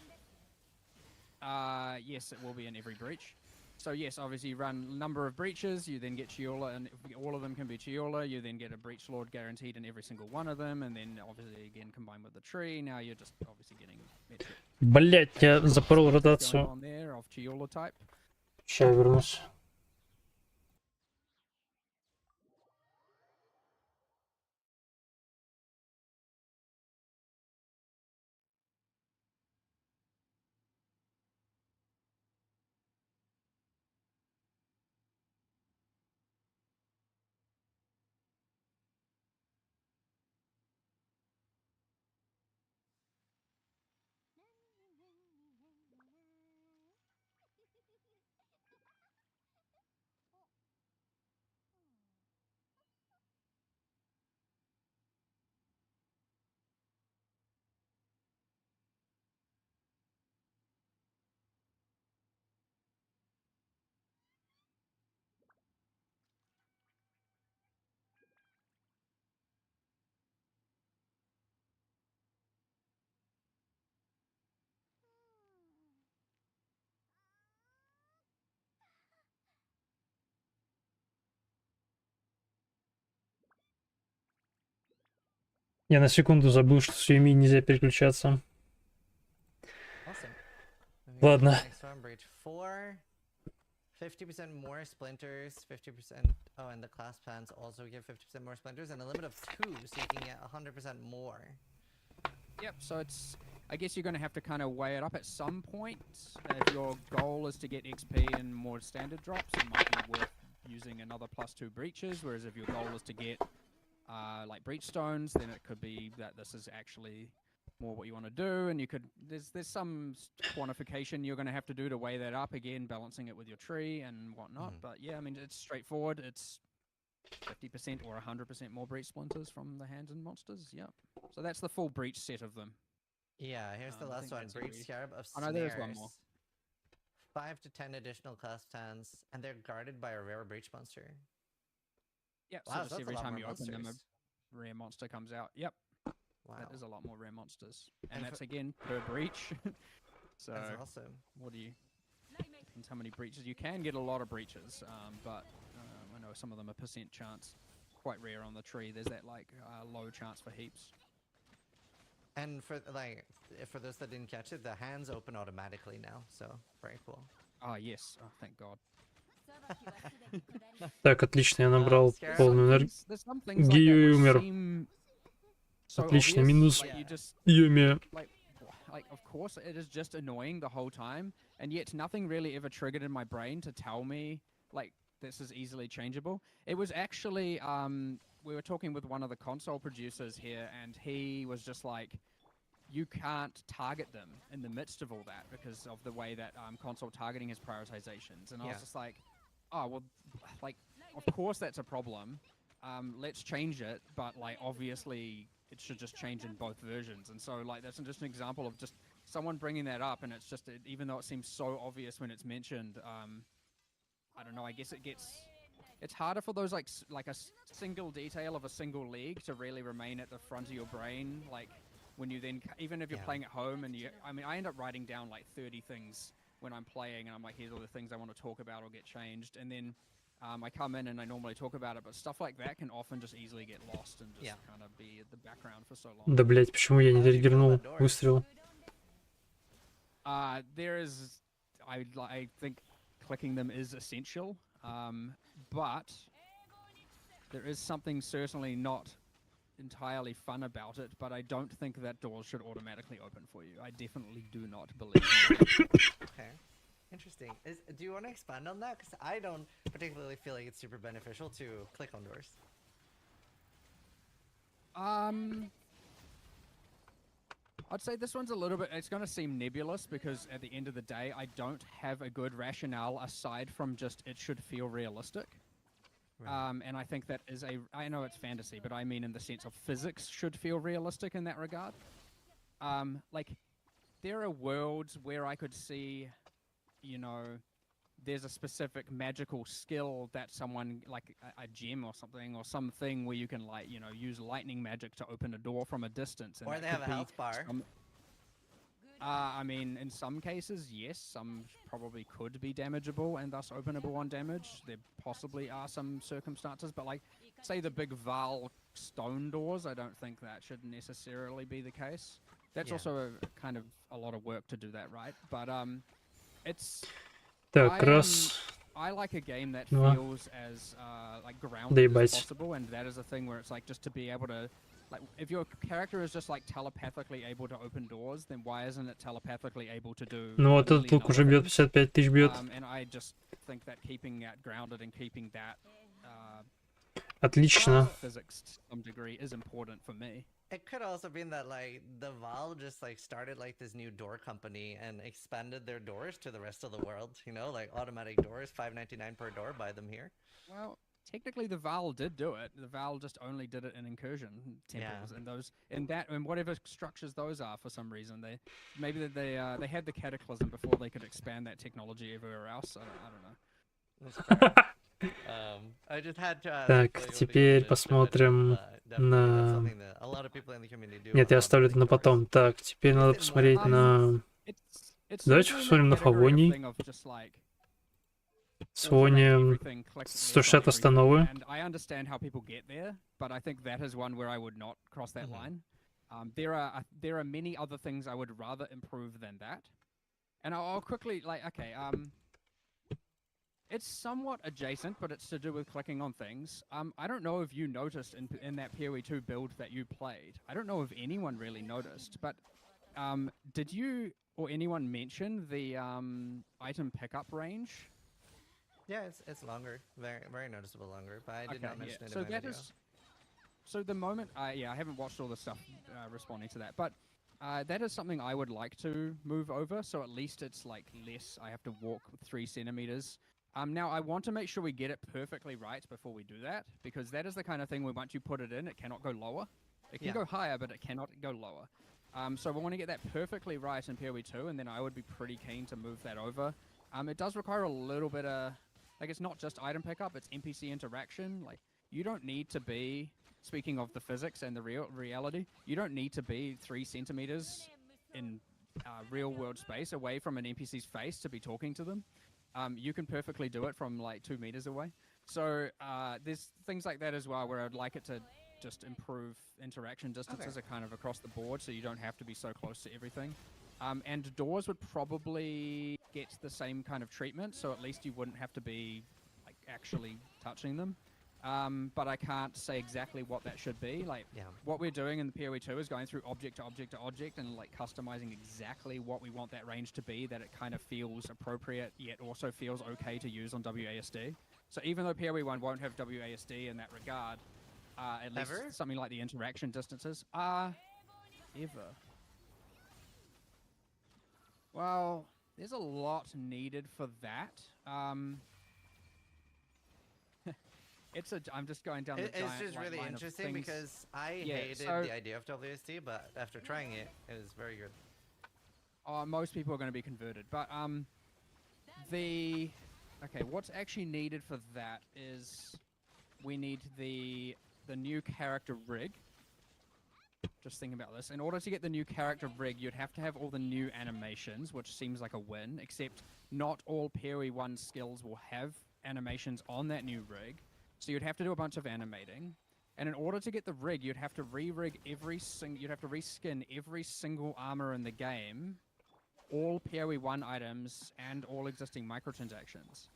[SPEAKER 2] Yes, it will be in every breach. So yes, obviously you run number of breaches, you then get Chiola, and if all of them can be Chiola, you then get a Breach Lord guaranteed in every single one of them, and then obviously again combined with the tree, now you're just obviously getting metric.
[SPEAKER 1] Блять, я запорол
[SPEAKER 2] going
[SPEAKER 1] ротацию.
[SPEAKER 2] on there of Chiola type.
[SPEAKER 1] Сейчас вернусь. Я на секунду забыл, что с Йоми нельзя переключаться.
[SPEAKER 3] Awesome.
[SPEAKER 1] Ладно.
[SPEAKER 3] Next one, Breach 4. 50% more splinters, 50%. Oh, and the class plans also give 50% more splinters, and a limit of 2, so you can get 100% more.
[SPEAKER 2] Yep, so it's, I guess you're going to have to kind of weigh it up at some point. If your goal is to get XP and more standard drops, it might be worth using another +2 breaches, whereas if your goal is to get like breach stones, then it could be that this is actually more what you want to do, and you could, there's some quantification you're going to have to do to weigh that up, again balancing it with your tree and whatnot. But yeah, I mean, it's straightforward. It's 50% or 100% more breach splinters from the hands and monsters. Yep. So that's the full breach set of them.
[SPEAKER 3] Yeah, here's the last one. Breach Scarab of Snares.
[SPEAKER 2] I know there's one more.
[SPEAKER 3] 5 to 10 additional class plans, and they're guarded by a rare breach monster.
[SPEAKER 2] Yep,
[SPEAKER 3] Wow,
[SPEAKER 2] so
[SPEAKER 3] so
[SPEAKER 2] just every
[SPEAKER 3] that's a lot
[SPEAKER 2] time
[SPEAKER 3] more
[SPEAKER 2] you open them,
[SPEAKER 3] monsters.
[SPEAKER 2] a rare monster comes out. Yep.
[SPEAKER 3] Wow.
[SPEAKER 2] That is a lot more rare monsters. And
[SPEAKER 3] And
[SPEAKER 2] that's again per breach. So
[SPEAKER 3] That's awesome.
[SPEAKER 2] what do you, depends how many breaches. You can get a lot of breaches, but I know some of them are percent chance. Quite rare on the tree. There's that like low chance for heaps.
[SPEAKER 3] And for like, for those that didn't catch it, the hands open automatically now, so very cool.
[SPEAKER 2] Oh yes, oh thank God.
[SPEAKER 1] Так, отлично, я набрал
[SPEAKER 3] Scarab.
[SPEAKER 1] полную энергию.
[SPEAKER 2] There's some things like
[SPEAKER 1] Гию и
[SPEAKER 2] that which
[SPEAKER 1] умер.
[SPEAKER 2] seem so
[SPEAKER 1] Отлично,
[SPEAKER 2] obvious,
[SPEAKER 1] минус
[SPEAKER 2] like you just
[SPEAKER 1] Йоми.
[SPEAKER 2] like of course it is just annoying the whole time, and yet nothing really ever triggered in my brain to tell me like this is easily changeable. It was actually we were talking with one of the console producers here, and he was just like, you can't target them in the midst of all that because of the way that console targeting has prioritizations. And I was just like, oh well, like of course that's a problem, let's change it, but like obviously it should just change in both versions. And so like that's just an example of just someone bringing that up, and it's just even though it seems so obvious when it's mentioned, I don't know. I guess it's harder for those like a single detail of a single league to really remain at the front of your brain. Like when you then even if you're playing at home and I end up writing down like 30 things when I'm playing, and I'm like, here's all the things I want to talk about or get changed, and then I come in and I normally talk about it, but stuff like that can often just easily get lost and just kind of be at the background for so long.
[SPEAKER 1] Да, блять, почему я не триггернул выстрел?
[SPEAKER 2] There is, I think clicking them is essential, but there is something certainly not entirely fun about it, but I don't think that doors should automatically open for you. I definitely do not believe in that.
[SPEAKER 3] Okay. Interesting. Do you want to expand on that? Because I don't particularly feel like it's super beneficial to click on doors.
[SPEAKER 2] I'd say this one's a little bit, it's going to seem nebulous because at the end of the day, I don't have a good rationale aside from just it should feel realistic. Right. And I think that is I know it's fantasy, but I mean in the sense of physics should feel realistic in that regard. Like, there are worlds where I could see, you know, there's a specific magical skill that someone, like a gem or something, or something where you can, like, you know, use lightning magic to open a door from a distance. And
[SPEAKER 3] or they have a health bar.
[SPEAKER 2] I mean, in some cases, yes, some probably could be damageable and thus openable on damage. There possibly are some circumstances, but like, say the big Val stone doors, I don't think that should necessarily be the case. That's also kind of a lot of work to do that, right? But it's...
[SPEAKER 1] Так, раз.
[SPEAKER 2] I like a game that feels as like grounded as possible, and that is a thing where it's like just to be able to, like, if your character is just like telepathically able to open doors, then why isn't it telepathically able to do?
[SPEAKER 1] Ну вот этот лук уже бьет 55 тысяч бьет.
[SPEAKER 2] And I just think that keeping that grounded and keeping that
[SPEAKER 1] Отлично.
[SPEAKER 2] physics to some degree is important for me.
[SPEAKER 3] It could also be that like the Valve just like started like this new door company and expanded their doors to the rest of the world. You know, like automatic doors, $5.99 per door. Buy them here.
[SPEAKER 2] Well, technically the Val did do it. The Val just only did it in incursion temples and those and whatever structures those are for some reason. They had the cataclysm before they could expand that technology everywhere else. I don't know.
[SPEAKER 3] I just had to
[SPEAKER 1] Так, теперь посмотрим на... Нет, я оставлю это на потом. Так, теперь надо посмотреть на... Давайте посмотрим на Фавоний. Фавония 160 остановы.
[SPEAKER 2] I understand how people get there, but I think that is one where I would not cross that line. There are many other things I would rather improve than that. And I'll quickly, like, okay, it's somewhat adjacent, but it's to do with clicking on things. I don't know if you noticed in that PoE 2 build that you played. I don't know if anyone really noticed, but did you or anyone mention the item pickup range?
[SPEAKER 3] Yeah, it's longer, very noticeable longer, but I did not mention it in my video.
[SPEAKER 2] So the moment, I haven't watched all the stuff responding to that, but that is something I would like to move over, so at least it's like less, I have to walk 3 centimeters. Now, I want to make sure we get it perfectly right before we do that, because that is the kind of thing where once you put it in, it cannot go lower. It can go higher, but it cannot go lower. So we want to get that perfectly right in PoE 2, and then I would be pretty keen to move that over. It does require a little bit of... Like, it's not just item pickup, it's NPC interaction. Like, you don't need to be... Speaking of the physics and the reality, you don't need to be 3 centimeters in real-world space away from an NPC's face to be talking to them. You can perfectly do it from like 2 meters away. So there's things like that as well where I'd like it to just improve interaction distances are kind of across the board, so you don't have to be so close to everything. And doors would probably get the same kind of treatment, so at least you wouldn't have to be like actually touching them. But I can't say exactly what that should be. Like, what we're doing in the PoE 2 is going through object to object to object and like customizing exactly what we want that range to be, that it kind of feels appropriate, yet also feels okay to use on WASD. So even though PoE 1 won't have WASD in that regard, at least something like the interaction distances are ever. Well, there's a lot needed for that. I'm just going down the
[SPEAKER 3] It's
[SPEAKER 2] giant,
[SPEAKER 3] just
[SPEAKER 2] like,
[SPEAKER 3] really
[SPEAKER 2] line of
[SPEAKER 3] interesting
[SPEAKER 2] things.
[SPEAKER 3] because I
[SPEAKER 2] Yeah,
[SPEAKER 3] hated
[SPEAKER 2] so-
[SPEAKER 3] the idea of WSD, but after trying it, it was very good.
[SPEAKER 2] Most people are going to be converted, but okay, what's actually needed for that is we need the new character rig. Just thinking about this. In order to get the new character rig, you'd have to have all the new animations, which seems like a win, except not all Perry 1 skills will have animations on that new rig. So you'd have to do a bunch of animating. And in order to get the rig, you'd have to re-rig you'd have to reskin every single armor in the game, all Perry 1 items, and all existing microtransactions.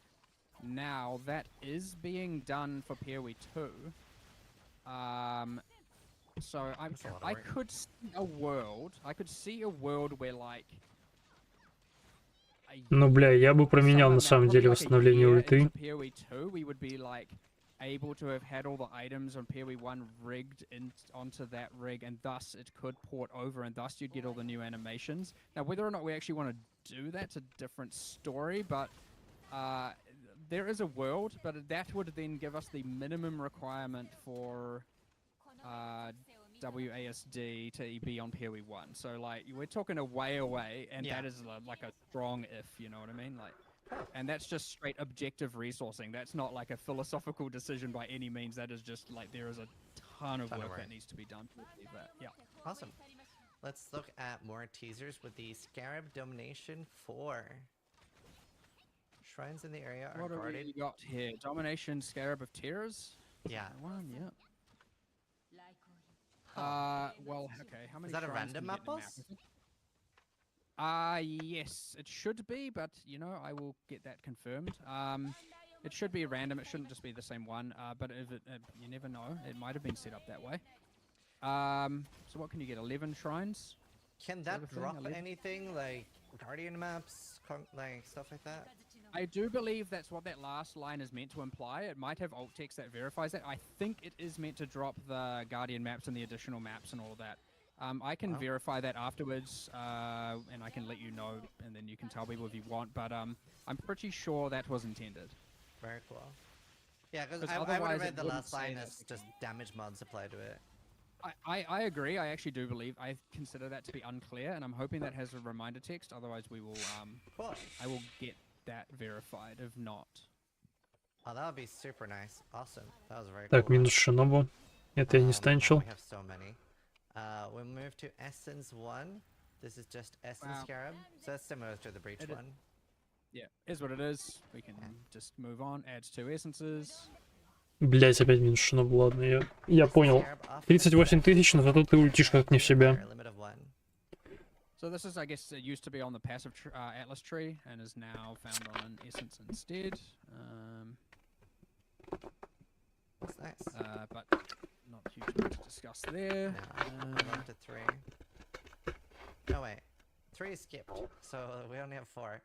[SPEAKER 2] Now, that is being done for Perry 2. So
[SPEAKER 3] That's a lot of
[SPEAKER 2] I
[SPEAKER 3] work.
[SPEAKER 2] could see a world where, like,
[SPEAKER 1] Ну, бля, я бы променял на самом деле восстановление ульты.
[SPEAKER 2] PoE 2, we would be like able to have had all the items on PoE 1 rigged onto that rig, and thus it could port over, and thus you'd get all the new animations. Now, whether or not we actually want to do that's a different story, but there is a world, but that would then give us the minimum requirement for WASD to be on PoE 1. So, like, we're talking a way away, and
[SPEAKER 3] Yeah.
[SPEAKER 2] that is like a strong if, you know what I mean? Like, and that's just straight objective resourcing. That's not like a philosophical decision by any means. That is just like there is a ton of work that needs to be done to achieve that. Yeah.
[SPEAKER 3] Awesome. Let's look at more teasers with the Scarab Domination 4. Shrines in the area are
[SPEAKER 2] What have
[SPEAKER 3] guarded.
[SPEAKER 2] we got here? Domination Scarab of Tears?
[SPEAKER 3] Yeah.
[SPEAKER 2] That one, yeah. Well, okay. How many
[SPEAKER 3] that a
[SPEAKER 2] shrines
[SPEAKER 3] random
[SPEAKER 2] can you get in
[SPEAKER 3] map
[SPEAKER 2] a
[SPEAKER 3] boss?
[SPEAKER 2] is it? Yes, it should be, but you know, I will get that confirmed. It should be random. It shouldn't just be the same one. But if it, you never know. It might have been set up that way. So what can you get? 11 shrines?
[SPEAKER 3] Can
[SPEAKER 2] that a
[SPEAKER 3] that
[SPEAKER 2] thing?
[SPEAKER 3] drop
[SPEAKER 2] 11?
[SPEAKER 3] anything like Guardian maps, like stuff like that?
[SPEAKER 2] I do believe that's what that last line is meant to imply. It might have alt text that verifies that. I think it is meant to drop the Guardian maps and the additional maps and all that. I can verify that afterwards, and I can let you know, and then you can tell people if you want. But I'm pretty sure that was intended.
[SPEAKER 3] Very cool. Yeah, because
[SPEAKER 2] 'Cause
[SPEAKER 3] I would have
[SPEAKER 2] otherwise
[SPEAKER 3] read
[SPEAKER 2] it
[SPEAKER 3] the
[SPEAKER 2] wouldn't
[SPEAKER 3] last
[SPEAKER 2] say
[SPEAKER 3] line
[SPEAKER 2] that
[SPEAKER 3] as just damage mods applied to it.
[SPEAKER 2] I agree. I actually do believe. I consider that to be unclear, and I'm hoping that has a reminder text. Otherwise, we will.
[SPEAKER 3] Cool.
[SPEAKER 2] I will get that verified. If not,
[SPEAKER 3] Oh, that would be super nice. Awesome. That was very
[SPEAKER 1] Так,
[SPEAKER 3] cool.
[SPEAKER 1] минус шинобу. Это я не
[SPEAKER 3] Wow,
[SPEAKER 1] станчил.
[SPEAKER 3] we have so many. We'll move to Essence 1. This is just Essence
[SPEAKER 2] Wow.
[SPEAKER 3] Scarab. So that's similar to the Breach
[SPEAKER 2] It-
[SPEAKER 3] one.
[SPEAKER 2] yeah, is what it is. We can just move on. Adds 2 essences.
[SPEAKER 1] Блять, опять минус шинобу, ладно, я понял.
[SPEAKER 3] Scarab off the
[SPEAKER 1] 38 тысяч, но зато ты ультишь как не в себя.
[SPEAKER 3] Fire limit of 1.
[SPEAKER 2] So this is, I guess, it used to be on the passive Atlas tree and is now found on an essence instead.
[SPEAKER 3] That's nice.
[SPEAKER 2] But not huge amount to discuss there.
[SPEAKER 3] No, I'm up to 3. No, wait. 3 is skipped, so we only have 4.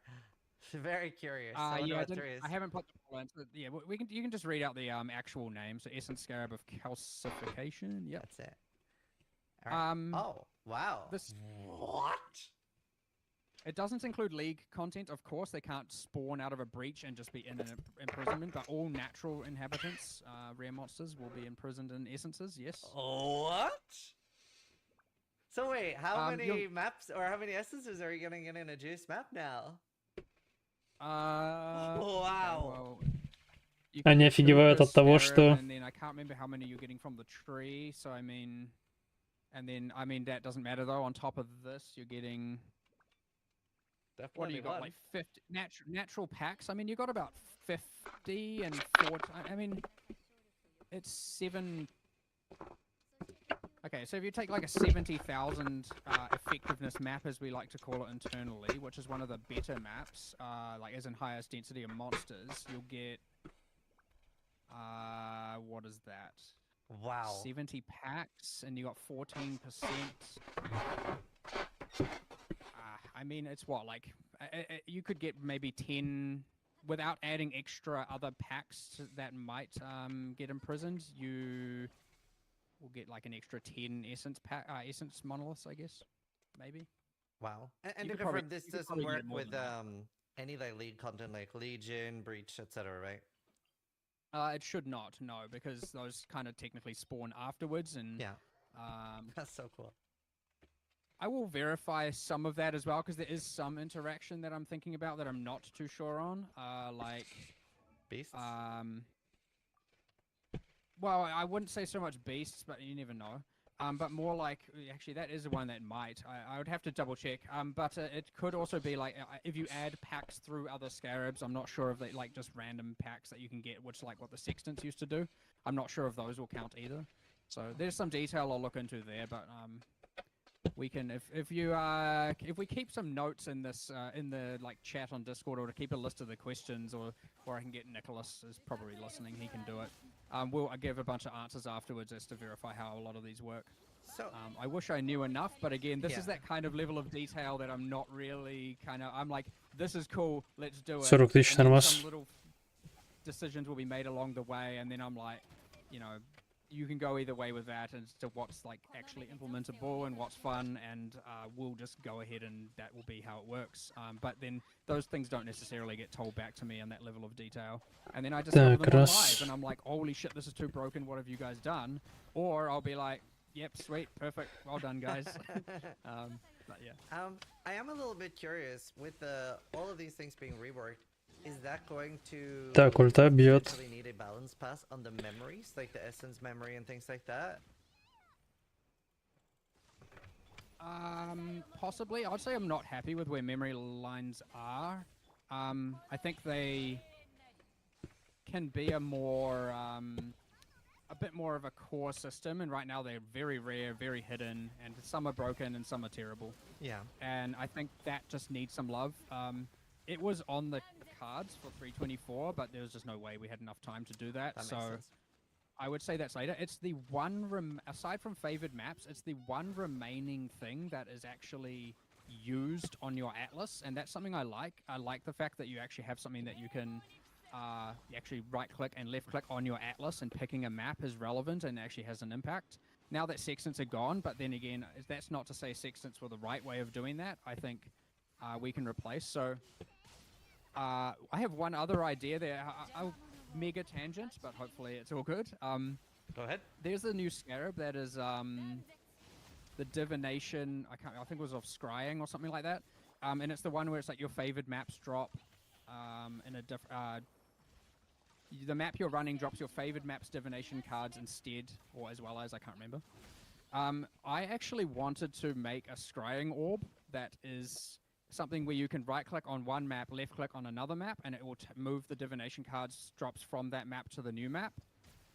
[SPEAKER 3] Very curious. I wonder
[SPEAKER 2] Yeah,
[SPEAKER 3] what 3 is.
[SPEAKER 2] I haven't put the poll in, so yeah, you can just read out the actual name. So Essence Scarab of Calcification. Yep.
[SPEAKER 3] That's it. Alright. Oh, wow.
[SPEAKER 2] This
[SPEAKER 3] What?
[SPEAKER 2] it doesn't include League content, of course. They can't spawn out of a breach and just be in an imprisonment. But all natural inhabitants, rare monsters, will be imprisoned in essences. Yes.
[SPEAKER 3] What? So wait, how many
[SPEAKER 2] you'll-
[SPEAKER 3] maps or how many essences are you gonna get in a juice map now?
[SPEAKER 2] Wow.
[SPEAKER 3] Wow.
[SPEAKER 1] Они офигевают от того, что...
[SPEAKER 2] And then I can't remember how many you're getting from the tree. So I mean, and then I mean that doesn't matter though. On top of this, you're getting what do you got? Like 50 natural packs. I mean, you got about 50 and 40. I mean, it's 7. Okay, so if you take like a 70,000 effectiveness map, as we like to call it internally, which is one of the better maps, like as in highest density of monsters, you'll get what is that?
[SPEAKER 3] Wow.
[SPEAKER 2] 70 packs, and you got 14%. I mean, it's what, like you could get maybe 10 without adding extra other packs that might get imprisoned. You will get like an extra 10 essence essence monoliths, I guess, maybe.
[SPEAKER 3] Wow. And
[SPEAKER 2] You
[SPEAKER 3] to
[SPEAKER 2] could probably-
[SPEAKER 3] confirm, this
[SPEAKER 2] you could
[SPEAKER 3] doesn't
[SPEAKER 2] probably get
[SPEAKER 3] work
[SPEAKER 2] more
[SPEAKER 3] with
[SPEAKER 2] than that.
[SPEAKER 3] any like league content like Legion, Breach, etc., right?
[SPEAKER 2] It should not, no, because those kind of technically spawn afterwards, and
[SPEAKER 3] Yeah, that's so cool.
[SPEAKER 2] I will verify some of that as well, because there is some interaction that I'm thinking about that I'm not too sure on. Like,
[SPEAKER 3] Beasts.
[SPEAKER 2] well, I wouldn't say so much beasts, but you never know. But more like, actually, that is the one that might. I would have to double check. But it could also be like if you add packs through other scarabs. I'm not sure if they like just random packs that you can get, which like what the sextants used to do. I'm not sure if those will count either. So there's some detail I'll look into there, but we can if we keep some notes in this in the like chat on Discord, or to keep a list of the questions, or I can get Nicholas is probably listening. He can do it. We'll give a bunch of answers afterwards as to verify how a lot of these work.
[SPEAKER 3] So
[SPEAKER 2] I wish I knew enough, but again, this is
[SPEAKER 3] Yeah.
[SPEAKER 2] that kind of level of detail that I'm not really I'm like, this is cool, let's do it.
[SPEAKER 1] 40 тысяч
[SPEAKER 2] And then
[SPEAKER 1] нормас.
[SPEAKER 2] some little decisions will be made along the way, and then I'm like, you know, you can go either way with that as to what's like actually implementable and what's fun, and we'll just go ahead and that will be how it works. But then those things don't necessarily get told back to me on that level of detail, and then I discover
[SPEAKER 1] Так,
[SPEAKER 2] them on
[SPEAKER 1] раз.
[SPEAKER 2] live, and I'm like, holy shit, this is too broken. What have you guys done? Or I'll be like, yep, sweet, perfect, well done, guys. But yeah.
[SPEAKER 3] I am a little bit curious with all of these things being reworked. Is that going to
[SPEAKER 1] Так, ульта бьет.
[SPEAKER 3] potentially need a balance pass on the memories, like the essence memory and things like that?
[SPEAKER 2] Possibly. I'd say I'm not happy with where memory lines are. I think they can be a bit more of a core system, and right now they're very rare, very hidden, and some are broken and some are terrible.
[SPEAKER 3] Yeah.
[SPEAKER 2] And I think that just needs some love. It was on the cards for 324, but there was just no way we had enough time to do that.
[SPEAKER 3] That makes
[SPEAKER 2] So
[SPEAKER 3] sense.
[SPEAKER 2] I would say that's later. It's the one, aside from favored maps, it's the one remaining thing that is actually used on your atlas, and that's something I like. I like the fact that you actually have something that you can actually right-click and left-click on your atlas, and picking a map is relevant and actually has an impact. Now that sextants are gone, but then again, that's not to say sextants were the right way of doing that. I think we can replace. So I have one other idea there. I'll mega tangent, but hopefully it's all good.
[SPEAKER 3] Go ahead.
[SPEAKER 2] There's a new scarab that is the divination. I think it was of scrying or something like that. And it's the one where it's like your favored maps drop in a different. The map you're running drops your favored map's divination cards instead, or as well as, I can't remember. I actually wanted to make a scrying orb that is something where you can right-click on one map, left-click on another map, and it will move the divination cards drops from that map to the new map.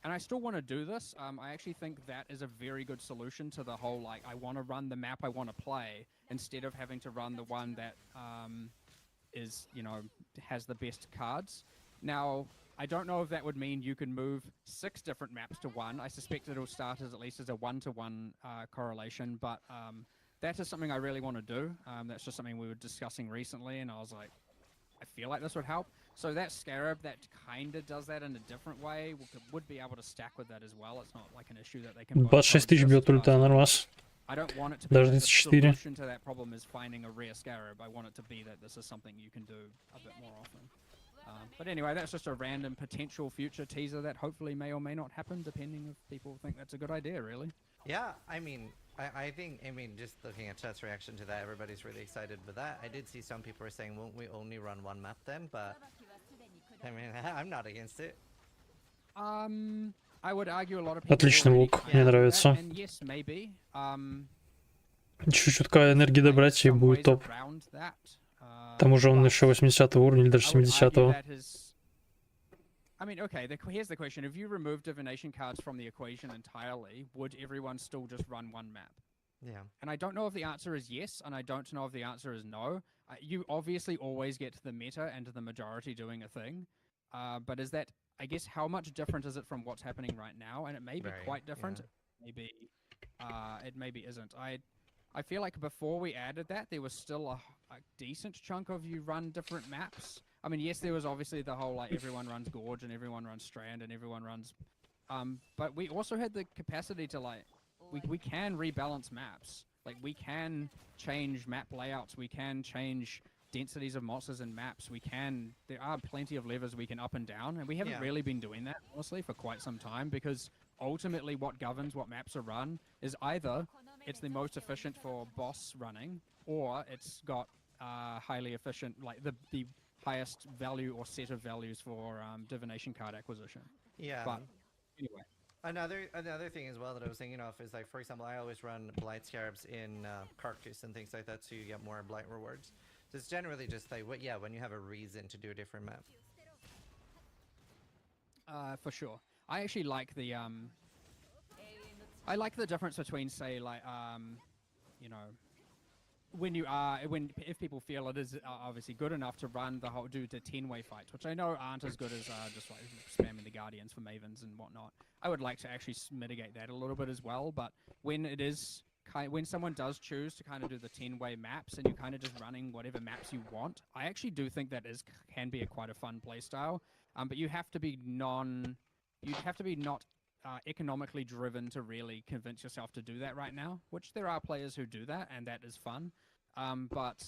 [SPEAKER 2] And I still want to do this. I actually think that is a very good solution to the whole, like, I want to run the map I want to play instead of having to run the one that is, you know, has the best cards. Now, I don't know if that would mean you can move 6 different maps to one. I suspect it'll start as at least as a 1-to-1 correlation, but that is something I really want to do. That's just something we were discussing recently, and I was like, I feel like this would help. So that scarab that kind of does that in a different way would be able to stack with that as well. It's not like an issue that they can both
[SPEAKER 1] 26 тысяч бьет
[SPEAKER 2] coexist,
[SPEAKER 1] ульта,
[SPEAKER 2] but
[SPEAKER 1] нормас.
[SPEAKER 2] I don't want it to be
[SPEAKER 1] Даже
[SPEAKER 2] that the
[SPEAKER 1] 34.
[SPEAKER 2] solution to that problem is finding a rare scarab. I want it to be that this is something you can do a bit more often. But anyway, that's just a random potential future teaser that hopefully may or may not happen, depending if people think that's a good idea, really.
[SPEAKER 3] Yeah, I mean, I think, just looking at chat's reaction to that, everybody's really excited with that. I did see some people were saying, won't we only run one map then? But, I mean, I'm not against it.
[SPEAKER 2] I would argue a lot of people
[SPEAKER 1] Отличный
[SPEAKER 2] already
[SPEAKER 1] лук,
[SPEAKER 2] kinda
[SPEAKER 1] мне
[SPEAKER 2] do
[SPEAKER 1] нравится.
[SPEAKER 2] that, and yes, maybe.
[SPEAKER 1] Чуть-чуть энергии добрать, и
[SPEAKER 2] Some
[SPEAKER 1] будет
[SPEAKER 2] ways
[SPEAKER 1] топ.
[SPEAKER 2] around that,
[SPEAKER 1] К тому же он
[SPEAKER 2] but
[SPEAKER 1] еще 80 уровня или даже
[SPEAKER 2] I would argue
[SPEAKER 1] 70-го.
[SPEAKER 2] that is... I mean, okay, here's the question. If you remove divination cards from the equation entirely, would everyone still just run one map?
[SPEAKER 3] Yeah.
[SPEAKER 2] And I don't know if the answer is yes, and I don't know if the answer is no. You obviously always get to the meta and to the majority doing a thing. But is that, I guess, how much different is it from what's happening right now? And it may be
[SPEAKER 3] Very,
[SPEAKER 2] quite different.
[SPEAKER 3] yeah.
[SPEAKER 2] It maybe isn't. I feel like before we added that, there was still a decent chunk of you run different maps. I mean, yes, there was obviously the whole, like, everyone runs Gorge and everyone runs Strand and everyone runs... but we also had the capacity to, like, we can rebalance maps. Like, we can change map layouts. We can change densities of monsters and maps, there are plenty of levers we can up and down, and we haven't
[SPEAKER 3] Yeah.
[SPEAKER 2] really been doing that, honestly, for quite some time, because ultimately what governs what maps are run is either it's the most efficient for boss running, or it's got highly efficient, like the highest value or set of values for divination card acquisition.
[SPEAKER 3] Yeah.
[SPEAKER 2] But anyway.
[SPEAKER 3] Another thing as well that I was thinking of is, like, for example, I always run blight scarabs in Carctus and things like that, so you get more blight rewards. So it's generally just like when you have a reason to do a different map.
[SPEAKER 2] For sure. I actually like the difference between, say, like you know, if people feel it is obviously good enough to run do the 10-way fights, which I know aren't as good as just like spamming the guardians for mavens and whatnot. I would like to actually mitigate that a little bit as well, but when it is when someone does choose to kind of do the 10-way maps and you're kind of just running whatever maps you want, I actually do think that can be quite a fun playstyle. But you have to be not economically driven to really convince yourself to do that right now, which there are players who do that, and that is fun. But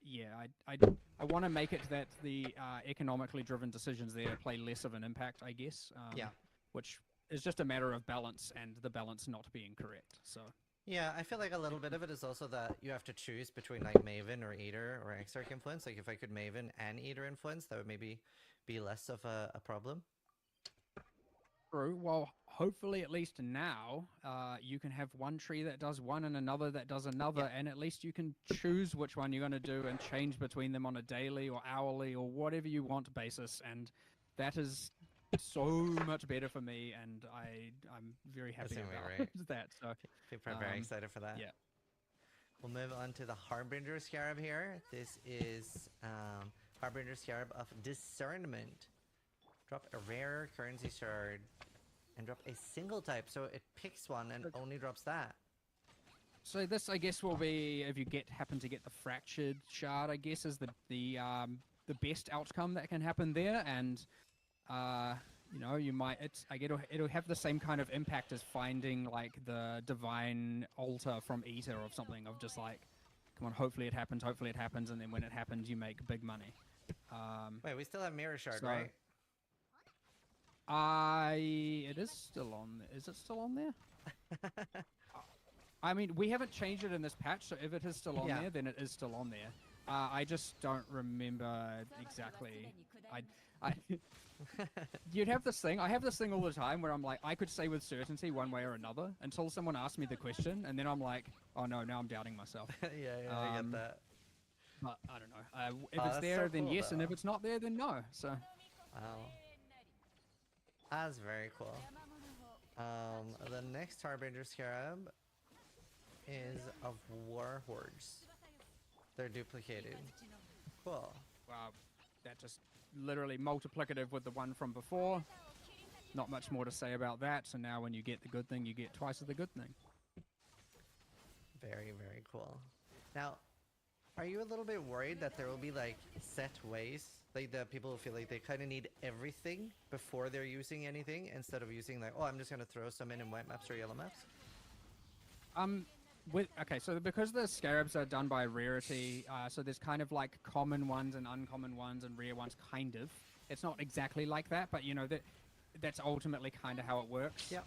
[SPEAKER 2] yeah, I want to make it that the economically driven decisions there play less of an impact, I guess. Which is just a matter of balance, and the balance not being correct. So.
[SPEAKER 3] Yeah, I feel like a little bit of it is also that you have to choose between like Maven or Eater or Exarch influence. Like if I could Maven and Eater influence, that would maybe be less of a problem.
[SPEAKER 2] True. Well, hopefully at least now you can have one tree that does one and another that does another, and at least you can choose which one you're going to do and change between them on a daily or hourly or whatever you want basis, and that is so much better for me, and I'm very happy about that. So
[SPEAKER 3] people are very excited for that.
[SPEAKER 2] Yeah.
[SPEAKER 3] We'll move on to the Harbinger Scarab here. This is Harbinger Scarab of Discernment. Drop a rare currency shard and drop a single type, so it picks one and only drops that.
[SPEAKER 2] So this, I guess, will be if you happen to get the fractured shard. I guess is the best outcome that can happen there, and you know, you might it'll have the same kind of impact as finding like the divine altar from Eater or something, of just like, come on, hopefully it happens, and then when it happens, you make big money.
[SPEAKER 3] Wait, we still have mirror shard, right?
[SPEAKER 2] It is still on. Is it still on there? I mean, we haven't changed it in this patch, so if it is still on there, then it is still on there. I just don't remember exactly. You'd have this thing. I have this thing all the time where I'm like, I could say with certainty one way or another until someone asks me the question, and then I'm like, oh no, now I'm doubting myself.
[SPEAKER 3] Yeah, I get that.
[SPEAKER 2] But I don't know. If it's there,
[SPEAKER 3] so
[SPEAKER 2] then
[SPEAKER 3] cool,
[SPEAKER 2] yes,
[SPEAKER 3] though.
[SPEAKER 2] and if it's not there, then no. So.
[SPEAKER 3] Wow. That's very cool. The next Harbinger Scarab is of War Hordes. They're duplicated. Cool.
[SPEAKER 2] Wow, that just literally multiplicative with the one from before. Not much more to say about that. So now when you get the good thing, you get twice of the good thing.
[SPEAKER 3] Very, very cool. Now, are you a little bit worried that there will be like set ways, like the people who feel like they kind of need everything before they're using anything, instead of using like, oh, I'm just gonna throw some in white maps or yellow maps?
[SPEAKER 2] Okay, so because the scarabs are done by rarity, so there's kind of like common ones and uncommon ones and rare ones, kind of. It's not exactly like that, but you know, that's ultimately kind of how it works.
[SPEAKER 3] Yeah.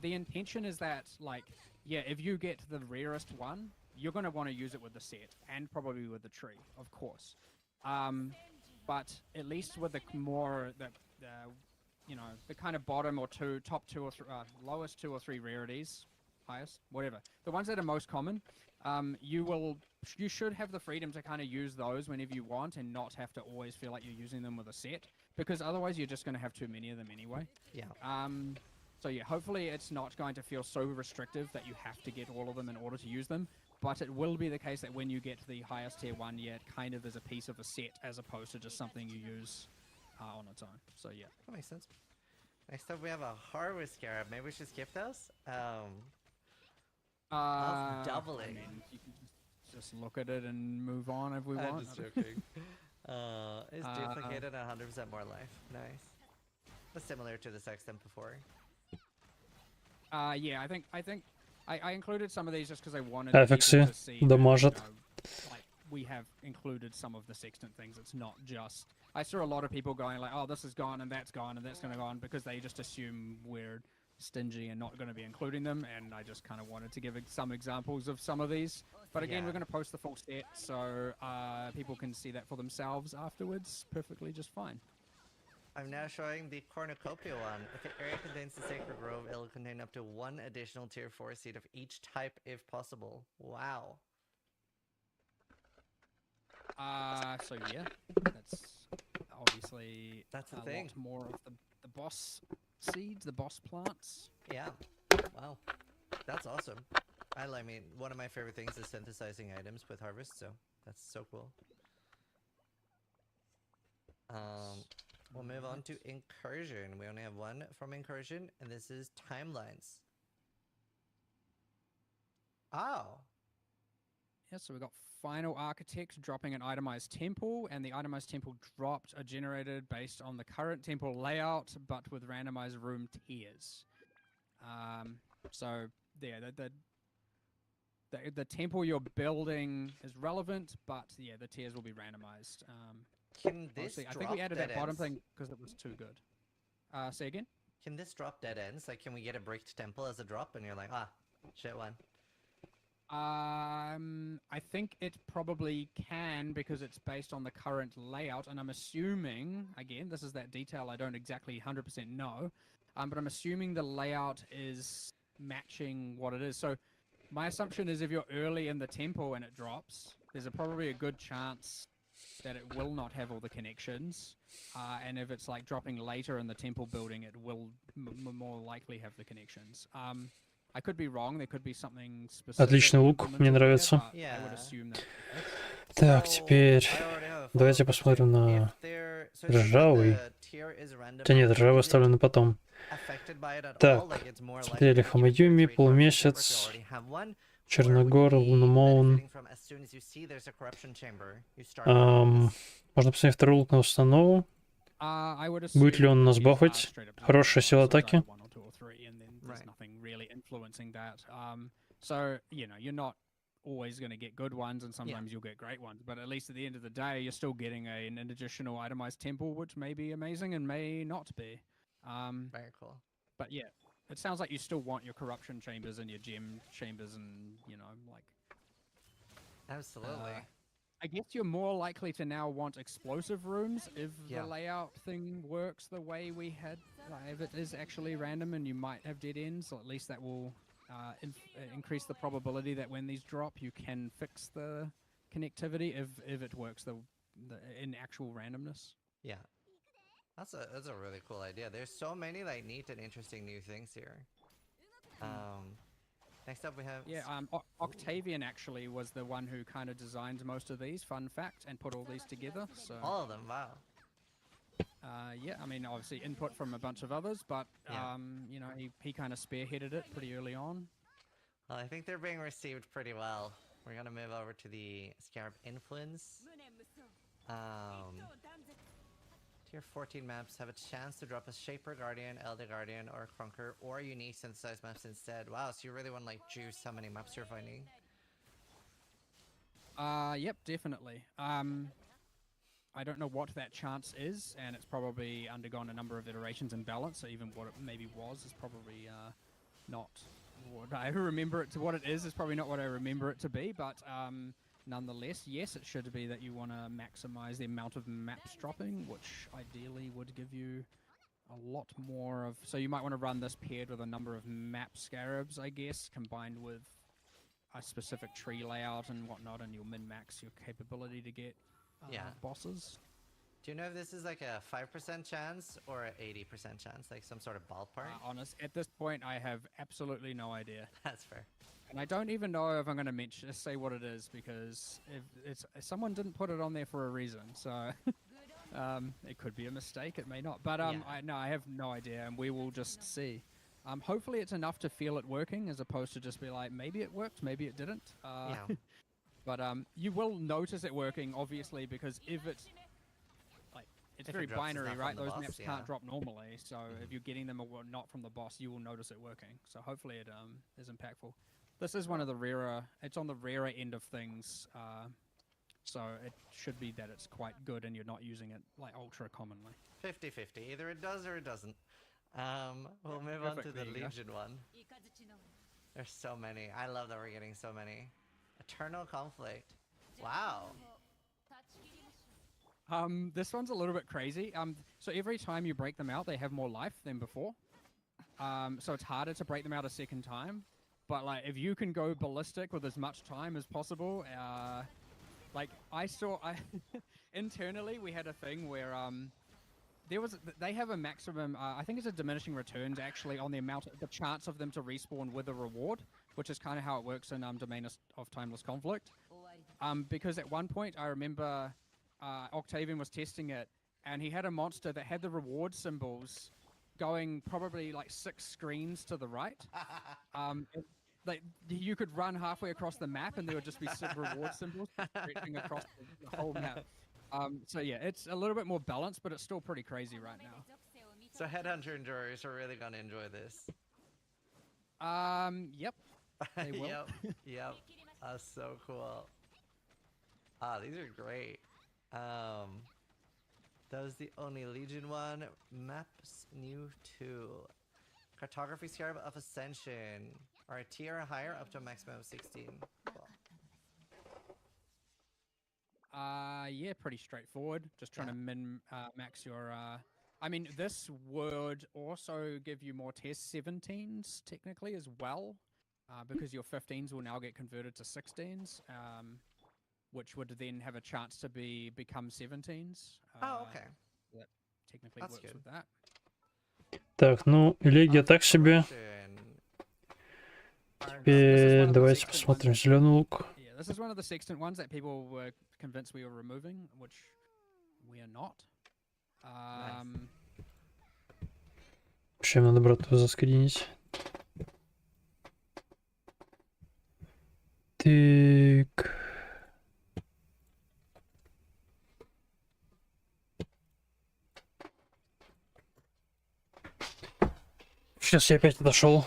[SPEAKER 2] The intention is that, like, yeah, if you get the rarest one, you're going to want to use it with the set and probably with the tree, of course. But at least with the more you know, the kind of bottom or top two or lowest 2 or 3 rarities, highest, whatever, the ones that are most common, you should have the freedom to kind of use those whenever you want and not have to always feel like you're using them with a set, because otherwise you're just going to have too many of them anyway.
[SPEAKER 3] Yeah.
[SPEAKER 2] So yeah, hopefully it's not going to feel so restrictive that you have to get all of them in order to use them. But it will be the case that when you get the highest tier one, yeah, it kind of is a piece of a set as opposed to just something you use on its own. So yeah.
[SPEAKER 3] That makes sense. Next up we have a Harvest Scarab. Maybe we should skip those? Of doubling.
[SPEAKER 2] I mean, you can just look at it and move on if we want.
[SPEAKER 3] I'm just joking. It's duplicated at 100% more life. Nice. That's similar to the Sextant before.
[SPEAKER 2] Yeah, I think I included some of these just because I wanted
[SPEAKER 1] FXC
[SPEAKER 2] people to see
[SPEAKER 1] дамажит.
[SPEAKER 2] like we have included some of the sextant things. It's not just. I saw a lot of people going like, "Oh, this is gone and that's going to go on," because they just assume we're stingy and not going to be including them. And I just kind of wanted to give some examples of some of these. But again, we're going to post the full set so people can see that for themselves afterwards. Perfectly, just fine.
[SPEAKER 3] I'm now showing the cornucopia one. If the area contains the sacred grove, it'll contain up to 1 additional tier 4 seed of each type if possible. Wow.
[SPEAKER 2] So yeah, that's obviously
[SPEAKER 3] That's the
[SPEAKER 2] a
[SPEAKER 3] thing.
[SPEAKER 2] lot more of the boss seeds, the boss plants.
[SPEAKER 3] Yeah. Wow. That's awesome. I mean, one of my favorite things is synthesizing items with harvest, so that's so cool. We'll move on to incursion. We only have one from incursion, and this is timelines. Oh.
[SPEAKER 2] Yeah, so we've got final architect dropping an itemized temple, and the itemized temple dropped are generated based on the current temple layout, but with randomized room tiers. So yeah, the temple you're building is relevant, but yeah, the tiers will be randomized.
[SPEAKER 3] Can this
[SPEAKER 2] I
[SPEAKER 3] drop
[SPEAKER 2] think we added
[SPEAKER 3] dead
[SPEAKER 2] that bottom
[SPEAKER 3] ends?
[SPEAKER 2] thing because it was too good. Say again?
[SPEAKER 3] Can this drop dead ends? Like, can we get a bricked temple as a drop, and you're like, ah, shit one.
[SPEAKER 2] I think it probably can because it's based on the current layout, and I'm assuming, again, this is that detail I don't exactly 100% know, but I'm assuming the layout is matching what it is. So my assumption is if you're early in the temple and it drops, there's probably a good chance that it will not have all the connections, and if it's like dropping later in the temple building, it will more likely have the connections. I could be wrong, there could be something specific.
[SPEAKER 1] Отличный лук, мне нравится.
[SPEAKER 2] I would assume that.
[SPEAKER 1] Так, теперь давайте посмотрим на ржавый. Да нет, ржавый оставлю на потом. Так, теперь Хамаюми, полумесяц, Черногор, Луномоун. Можно посмотреть второй лук на установу. Будет ли он нас бафать? Хорошая сила атаки.
[SPEAKER 2] So, you know, you're not always going to get good ones, and sometimes you'll get great ones. But at least at the end of the day, you're still getting an additional itemized temple, which may be amazing and may not be.
[SPEAKER 3] Very cool.
[SPEAKER 2] But yeah, it sounds like you still want your corruption chambers and your gem chambers, and you know, like.
[SPEAKER 3] Absolutely.
[SPEAKER 2] I guess you're more likely to now want explosive rooms if the layout thing works the way we had. If it is actually random and you might have dead ends, so at least that will increase the probability that when these drop, you can fix the connectivity if it works in actual randomness.
[SPEAKER 3] Yeah, that's a really cool idea. There's so many like neat and interesting new things here. Next up we have
[SPEAKER 2] Octavian actually was the one who kind of designed most of these. Fun fact, and put all these together. So
[SPEAKER 3] all of them, wow.
[SPEAKER 2] Yeah, I mean, obviously input from a bunch of others, but you know, he kind of spearheaded it pretty early on.
[SPEAKER 3] Well, I think they're being received pretty well. We're gonna move over to the Scarab Influence. Tier 14 maps have a chance to drop a Shaper Guardian, Elder Guardian, or Crunker, or unique synthesized maps instead. Wow, so you really want to like juice how many maps you're finding?
[SPEAKER 2] Yep, definitely. I don't know what that chance is, and it's probably undergone a number of iterations and balance, so even what it maybe was is probably not what I remember it to. What it is probably not what I remember it to be, but nonetheless, yes, it should be that you want to maximize the amount of maps dropping, which ideally would give you a lot more of... So you might want to run this paired with a number of map scarabs, I guess, combined with a specific tree layout and whatnot, and you'll min-max your capability to get bosses.
[SPEAKER 3] Do you know if this is like a 5% chance or an 80% chance, like some sort of ballpark?
[SPEAKER 2] Honest, at this point, I have absolutely no idea.
[SPEAKER 3] That's fair.
[SPEAKER 2] And I don't even know if I'm going to say what it is, because if someone didn't put it on there for a reason, so it could be a mistake, it may not. But I have no idea, and we will just see. Hopefully it's enough to feel it working, as opposed to just be like, maybe it worked, maybe it didn't. But you will notice it working, obviously, because if it's like it's very binary, right? Those maps can't drop normally, so if you're getting them or not from the boss, you will notice it working. So hopefully it is impactful. This is one of the rarer. It's on the rarer end of things. So it should be that it's quite good and you're not using it like ultra commonly.
[SPEAKER 3] 50-50. Either it does or it doesn't. We'll move on to
[SPEAKER 2] Perfect,
[SPEAKER 3] the
[SPEAKER 2] there you go.
[SPEAKER 3] Legion one. There's so many. I love that we're getting so many. Eternal Conflict. Wow.
[SPEAKER 2] This one's a little bit crazy. So every time you break them out, they have more life than before. So it's harder to break them out a second time. But like, if you can go ballistic with as much time as possible, like internally we had a thing where they have a maximum. I think it's a diminishing returns actually on the chance of them to respawn with a reward, which is kind of how it works in Domain of Timeless Conflict. Because at one point I remember Octavian was testing it, and he had a monster that had the reward symbols going probably like 6 screens to the right. Like you could run halfway across the map, and there would just be reward symbols stretching across the whole map. So yeah, it's a little bit more balanced, but it's still pretty crazy right now.
[SPEAKER 3] So Headhunter enjoyers are really gonna enjoy this.
[SPEAKER 2] Yep. They will.
[SPEAKER 3] Yep. So cool. These are great. That was the only Legion one. Maps new 2. Cartography Scarab of Ascension. Alright, tier or higher up to a maximum of 16. Cool.
[SPEAKER 2] Yeah, pretty straightforward. Just trying to max your I mean, this would also give you more test 17s technically as well. Because your 15s will now get converted to 16s. Which would then have a chance to become 17s.
[SPEAKER 3] Oh, okay.
[SPEAKER 2] That technically
[SPEAKER 3] That's
[SPEAKER 2] works
[SPEAKER 3] good.
[SPEAKER 2] with that.
[SPEAKER 1] Так, ну, Легия так себе. Теперь давайте посмотрим зеленый лук.
[SPEAKER 2] Yeah, this is one of the sextant ones that people were convinced we were removing, which we are not.
[SPEAKER 1] Вообще надо брату заскринить. Так. Сейчас я опять отошел.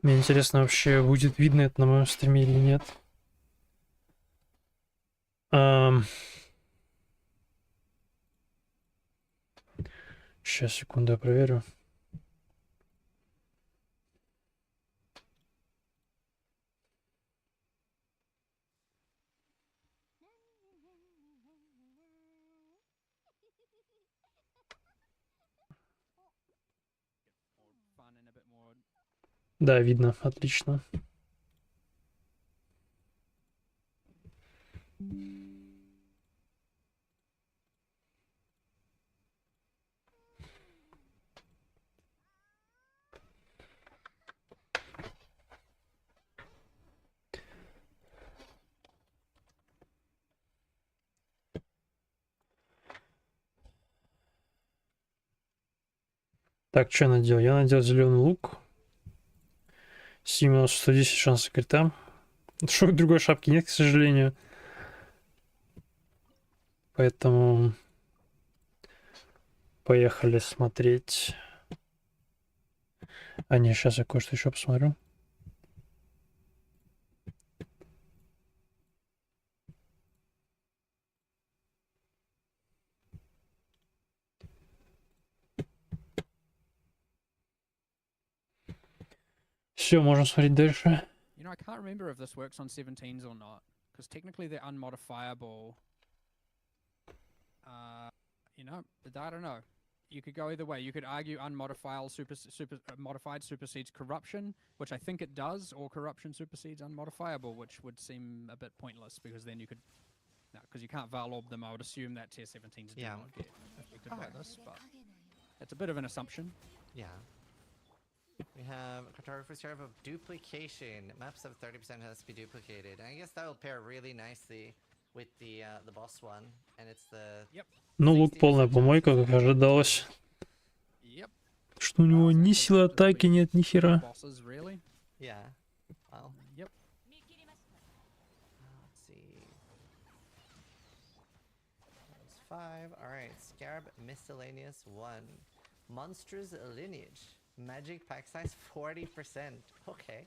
[SPEAKER 1] Мне интересно, вообще будет видно это на моем стриме или нет. Сейчас, секунду, я проверю. Да, видно, отлично. Так, что я надел? Я надел зеленый лук. 7 110 шансов крита. Другой шапки нет, к сожалению. Поэтому поехали смотреть. А не, сейчас я кое-что еще посмотрю. Все, можем смотреть дальше.
[SPEAKER 2] You know, I can't remember if this works on 17s or not, because technically they're unmodifiable. You know, I don't know. You could go either way. You could argue unmodified modified supersedes corruption, which I think it does, or corruption supersedes unmodifiable, which would seem a bit pointless because then you could, no, because you can't Val orb them. I would assume that tier 17s do not get affected by this, but it's a bit of an assumption.
[SPEAKER 3] Yeah. We have cartographer's share of duplication. Maps of 30% has to be duplicated. And I guess that will pair really nicely with the boss one, and it's the.
[SPEAKER 2] Yep.
[SPEAKER 1] Ну, лук полная помойка, как ожидалось.
[SPEAKER 2] Yep.
[SPEAKER 1] Что у него ни силы атаки нет, ни хера.
[SPEAKER 2] Bosses, really?
[SPEAKER 3] Yeah. Well.
[SPEAKER 2] Yep.
[SPEAKER 3] Let's see. That's 5. All right. Scarab miscellaneous 1. Monstrous lineage. Magic pack size 40%. Okay.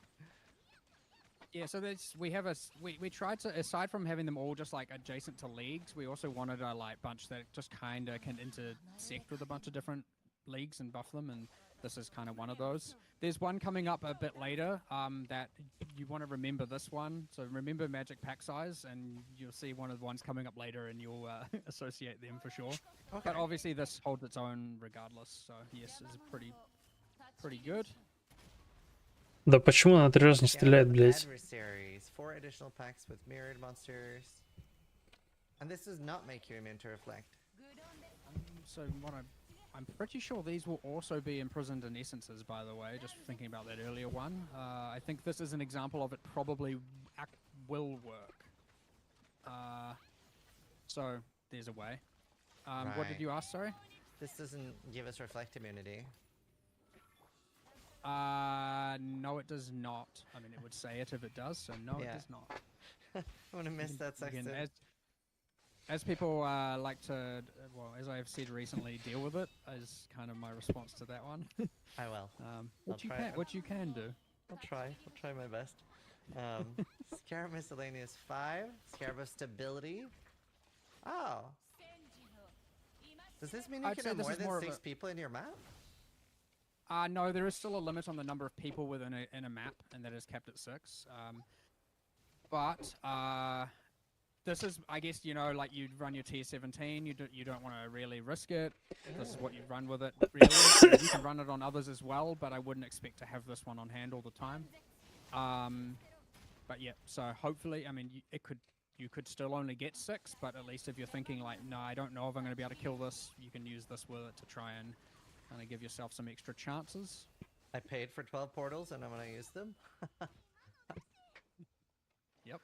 [SPEAKER 2] Yeah, so we have we tried to, aside from having them all just like adjacent to leagues, we also wanted a like bunch that just kind of can intersect with a bunch of different leagues and buff them, and this is kind of one of those. There's one coming up a bit later that you want to remember this one. So remember magic pack size, and you'll see one of the ones coming up later, and you'll associate them for sure.
[SPEAKER 3] Okay.
[SPEAKER 2] But obviously this holds its own regardless. So yes, it's pretty good.
[SPEAKER 1] Да почему она 3 раза не стреляет, блядь?
[SPEAKER 3] 4 additional packs with mirrored monsters. And this does not make you immune to reflect.
[SPEAKER 2] So what I'm pretty sure these will also be imprisoned in essences, by the way, just thinking about that earlier one. I think this is an example of it probably will work. So there's a way. What did you ask, sorry?
[SPEAKER 3] This doesn't give us reflect immunity.
[SPEAKER 2] No, it does not. I mean, it would say it if it does, so no, it does not.
[SPEAKER 3] I want to miss that section.
[SPEAKER 2] As people like to, well, as I've said recently, deal with it is kind of my response to that one.
[SPEAKER 3] I will.
[SPEAKER 2] What you can do.
[SPEAKER 3] I'll try my best. Scarab miscellaneous 5. Scarab of stability. Oh. Does this mean you can have more than 6 people in your map?
[SPEAKER 2] No, there is still a limit on the number of people within a map, and that is capped at 6. But this is, I guess, you know, like you run your tier 17, you don't want to really risk it. This is what you run with it, really. You can run it on others as well, but I wouldn't expect to have this one on hand all the time. But yeah, so hopefully, I mean, you could still only get 6, but at least if you're thinking like, no, I don't know if I'm going to be able to kill this, you can use this with it to try and kind of give yourself some extra chances.
[SPEAKER 3] I paid for 12 portals and I'm going to use them.
[SPEAKER 2] Yep.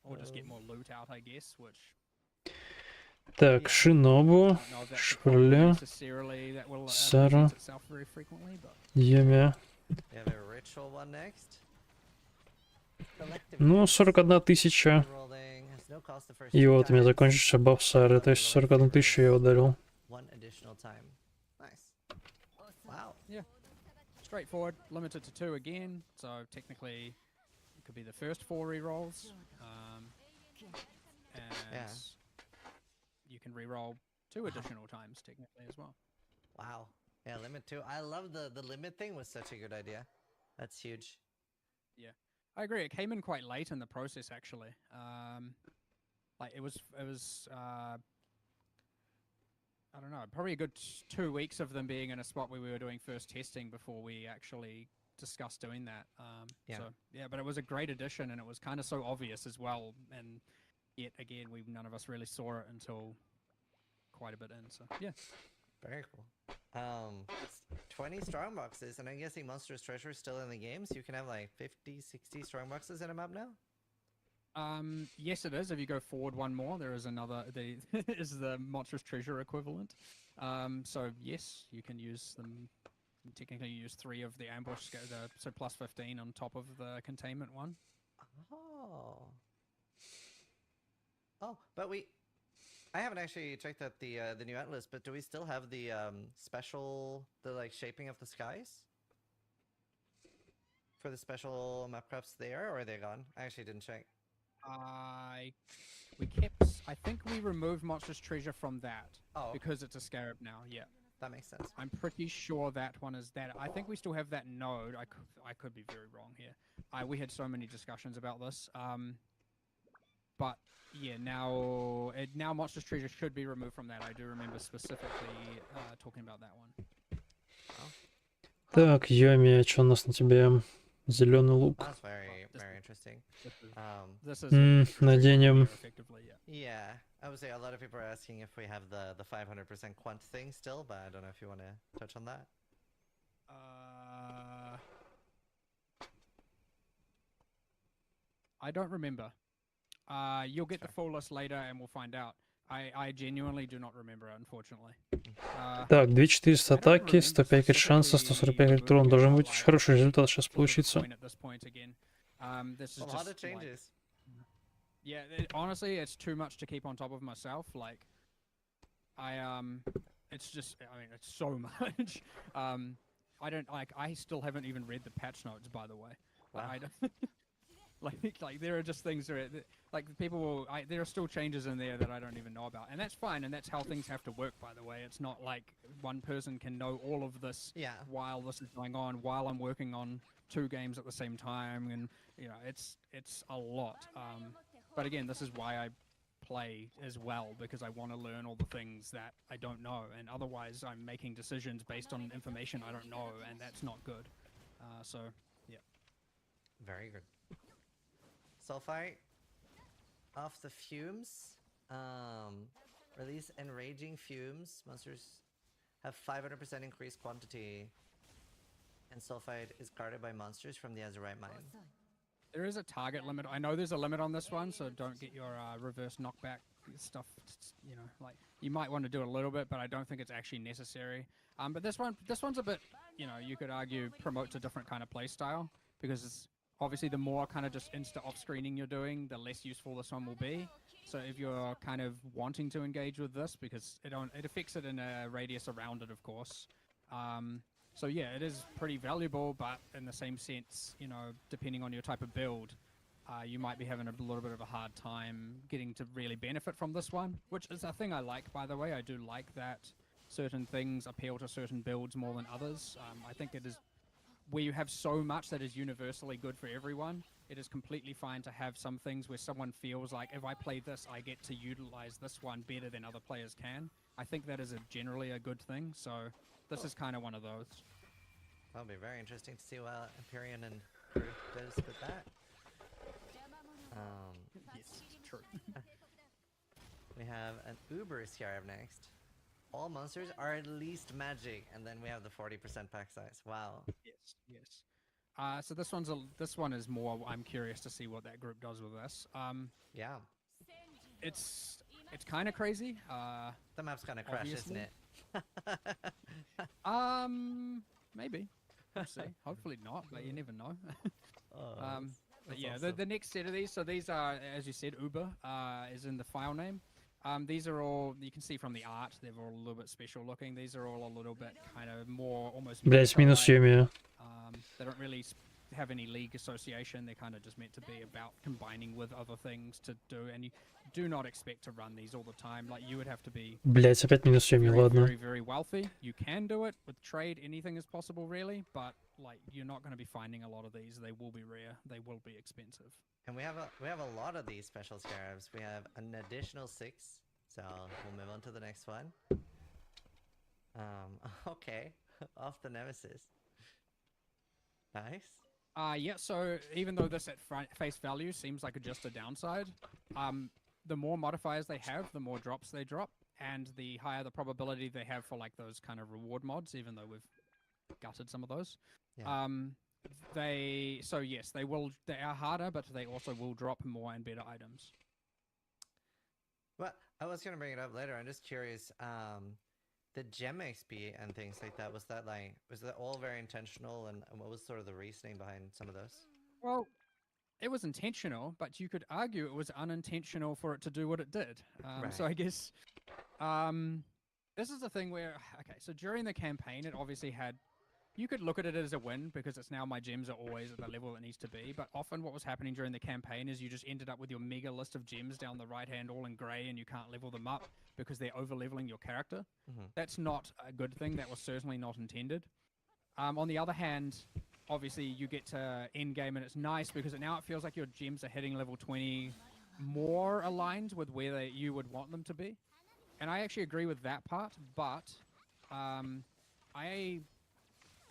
[SPEAKER 2] Or just get more loot out, I guess, which...
[SPEAKER 1] Так, Шинобу, Шврле, Сара, Йомию. Ну, 41 тысяча. И вот у меня закончился баф Сары, то есть 41 тысячу я ударил.
[SPEAKER 3] Wow.
[SPEAKER 2] Yeah. Straightforward, limited to 2 again, so technically it could be the first 4 rerolls. And you can reroll 2 additional times technically as well.
[SPEAKER 3] Wow. Yeah, limit 2. I love the limit thing was such a good idea. That's huge.
[SPEAKER 2] Yeah. I agree. It came in quite late in the process actually. Like it was I don't know, probably a good 2 weeks of them being in a spot where we were doing first testing before we actually discussed doing that. So yeah, but it was a great addition and it was kind of so obvious as well. And yet again, none of us really saw it until quite a bit in. So yeah,
[SPEAKER 3] very cool. 20 strong boxes, and I'm guessing Monstrous Treasure is still in the game, so you can have like 50, 60 strong boxes in a map now.
[SPEAKER 2] Yes, it is. If you go forward one more, there is another. Is the Monstrous Treasure equivalent. So yes, you can use them. Technically, you use 3 of the ambush, so plus 15 on top of the containment one.
[SPEAKER 3] Oh. Oh, but I haven't actually checked out the new atlas, but do we still have the special, the like shaping of the skies? For the special map crafts there, or are they gone? I actually didn't check.
[SPEAKER 2] I think we removed Monstrous Treasure from that.
[SPEAKER 3] Oh.
[SPEAKER 2] Because it's a scarab now, yeah.
[SPEAKER 3] That makes sense.
[SPEAKER 2] I'm pretty sure that one is that. I think we still have that node. I could be very wrong here. we had so many discussions about this. But yeah, now Monstrous Treasure should be removed from that. I do remember specifically talking about that one.
[SPEAKER 1] Так, Йоми, что у нас на тебе? Зеленый лук.
[SPEAKER 3] That's very interesting.
[SPEAKER 2] This is
[SPEAKER 1] Наденем.
[SPEAKER 2] effectively, yeah.
[SPEAKER 3] Yeah, I would say a lot of people are asking if we have the 500% quant thing still, but I don't know if you want to touch on that.
[SPEAKER 2] I don't remember. You'll get the full list later and we'll find out. I genuinely do not remember, unfortunately.
[SPEAKER 1] Так, 2400 атаки, 105 крит шанса, 145 крит урона. Должен быть очень хороший результат сейчас получиться.
[SPEAKER 2] This is
[SPEAKER 3] A lot
[SPEAKER 2] just
[SPEAKER 3] of changes.
[SPEAKER 2] yeah, honestly, it's too much to keep on top of myself. Like, it's just, I mean, it's so much. I don't like. I still haven't even read the patch notes, by the way.
[SPEAKER 3] Wow.
[SPEAKER 2] I don't, like there are just things that, like people will. There are still changes in there that I don't even know about, and that's fine. And that's how things have to work, by the way. It's not like one person can know all of this while this is going on, while I'm working on 2 games at the same time, and you know, it's a lot. But again, this is why I play as well, because I want to learn all the things that I don't know, and otherwise I'm making decisions based on information I don't know, and that's not good. So yeah.
[SPEAKER 3] Very good. Sulfite, off the fumes. Release enraging fumes. Monsters have 500% increased quantity, and sulfite is guarded by monsters from the Azurite mine.
[SPEAKER 2] There is a target limit. I know there's a limit on this one, so don't get your reverse knockback stuff. You know, like you might want to do a little bit, but I don't think it's actually necessary. But this one's a bit, you know, you could argue promotes a different kind of play style, because it's obviously the more kind of just insta off screening you're doing, the less useful this one will be. So if you're kind of wanting to engage with this, because it affects it in a radius around it, of course. So yeah, it is pretty valuable, but in the same sense, you know, depending on your type of build, you might be having a little bit of a hard time getting to really benefit from this one, which is a thing I like, by the way. I do like that certain things appeal to certain builds more than others. I think it is where you have so much that is universally good for everyone. It is completely fine to have some things where someone feels like, if I play this, I get to utilize this one better than other players can. I think that is generally a good thing, so this is kind of one of those.
[SPEAKER 3] That'll be very interesting to see what Empyrean and crew does with that.
[SPEAKER 2] Yes, true.
[SPEAKER 3] We have an Uber Scarab next. All monsters are at least magic, and then we have the 40% pack size. Wow.
[SPEAKER 2] Yes, yes. So this one is more. I'm curious to see what that group does with this.
[SPEAKER 3] Yeah.
[SPEAKER 2] It's kind of crazy.
[SPEAKER 3] The map's kind of crashed, isn't it?
[SPEAKER 2] Maybe. We'll see. Hopefully not, but you never know. But yeah,
[SPEAKER 3] awesome.
[SPEAKER 2] the next set of these. So these are, as you said, Uber is in the file name. These are all, you can see from the art, they're all a little bit special looking. These are all a little bit kind of more almost.
[SPEAKER 1] Блять, минус Йоми.
[SPEAKER 2] They don't really have any league association. They're kind of just meant to be about combining with other things to do, and you do not expect to run these all the time. Like you would have to be
[SPEAKER 1] Блять, опять минус Йоми,
[SPEAKER 2] very,
[SPEAKER 1] ладно.
[SPEAKER 2] very, very wealthy. You can do it with trade. Anything is possible, really, but like you're not going to be finding a lot of these. They will be rare. They will be expensive.
[SPEAKER 3] And we have a lot of these special scarabs. We have an additional 6, so we'll move on to the next one. Okay, off the nemesis. Nice.
[SPEAKER 2] Yeah. So even though this at face value seems like just a downside, the more modifiers they have, the more drops they drop, and the higher the probability they have for like those kind of reward mods. Even though we've gutted some of those.
[SPEAKER 3] Yeah.
[SPEAKER 2] So yes, they are harder, but they also will drop more and better items.
[SPEAKER 3] Well, I was gonna bring it up later. I'm just curious. The gem XP and things like that, was that all very intentional, and what was sort of the reasoning behind some of those?
[SPEAKER 2] Well, it was intentional, but you could argue it was unintentional for it to do what it did.
[SPEAKER 3] Right.
[SPEAKER 2] So I guess this is the thing where, okay, so during the campaign, it obviously had. You could look at it as a win because it's now my gems are always at the level it needs to be. But often what was happening during the campaign is you just ended up with your mega list of gems down the right hand all in grey, and you can't level them up because they're over leveling your character.
[SPEAKER 3] Mm-hmm.
[SPEAKER 2] That's not a good thing. That was certainly not intended. On the other hand, obviously you get to end game and it's nice because now it feels like your gems are hitting level 20 more aligned with where you would want them to be. And I actually agree with that part, but I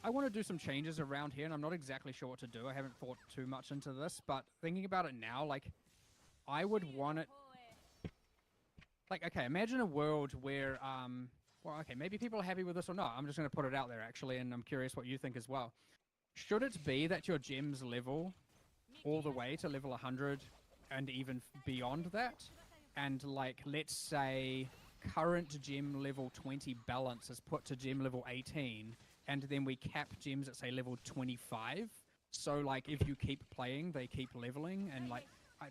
[SPEAKER 2] want to do some changes around here, and I'm not exactly sure what to do. I haven't thought too much into this, but thinking about it now, like, I would want it... Like, okay, imagine a world where, well, okay, maybe people are happy with this or not. I'm just going to put it out there, actually, and I'm curious what you think as well. Should it be that your gems level all the way to level 100 and even beyond that? And, like, let's say current gem level 20 balance is put to gem level 18, and then we cap gems at, say, level 25. So, like, if you keep playing, they keep leveling, and, like,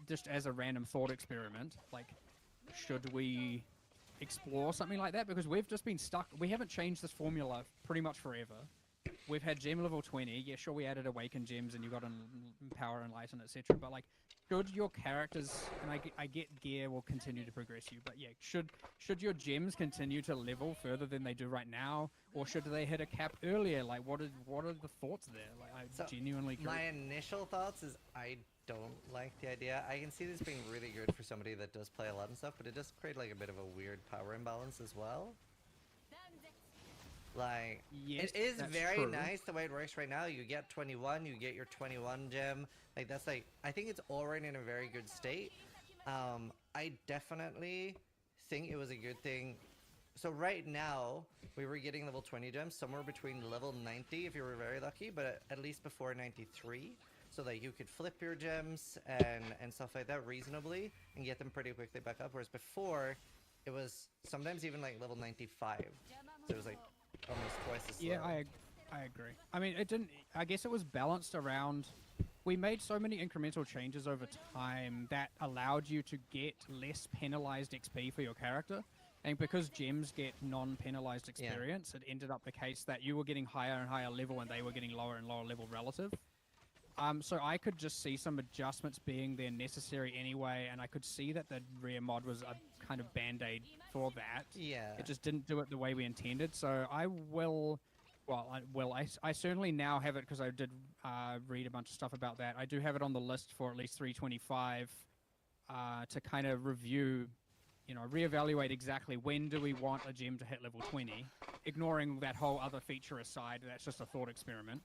[SPEAKER 2] just as a random thought experiment, like, should we explore something like that? Because we've just been stuck. We haven't changed this formula pretty much forever. We've had gem level 20. Yeah, sure, we added awakened gems and you got empower, enlighten, etc. But like, should your characters, and I get gear will continue to progress you, but yeah, should your gems continue to level further than they do right now, or should they hit a cap earlier? Like, what are the thoughts there? Like, I'm genuinely curious.
[SPEAKER 3] My initial thoughts is I don't like the idea. I can see this being really good for somebody that does play a lot and stuff, but it does create like a bit of a weird power imbalance as well. Like,
[SPEAKER 2] yes,
[SPEAKER 3] it is very
[SPEAKER 2] true.
[SPEAKER 3] nice the way it works right now. You get 21, you get your 21 gem. Like, that's like, I think it's already in a very good state. I definitely think it was a good thing. So right now, we were getting level 20 gems somewhere between level 90 if you were very lucky, but at least before 93. So that you could flip your gems and stuff like that reasonably and get them pretty quickly back up. Whereas before, it was sometimes even like level 95. So it was like almost twice as slow.
[SPEAKER 2] Yeah, I agree. I mean, it didn't... I guess it was balanced around... We made so many incremental changes over time that allowed you to get less penalized XP for your character. And because gems get non-penalized experience, it ended up the case that you were getting higher and higher level and they were getting lower and lower level relative. So I could just see some adjustments being there necessary anyway, and I could see that the rear mod was a kind of band-aid for that.
[SPEAKER 3] Yeah.
[SPEAKER 2] It just didn't do it the way we intended, so I will... Well, I certainly now have it because I did read a bunch of stuff about that. I do have it on the list for at least 325 to kind of review, you know, reevaluate exactly when do we want a gem to hit level 20, ignoring that whole other feature aside. That's just a thought experiment.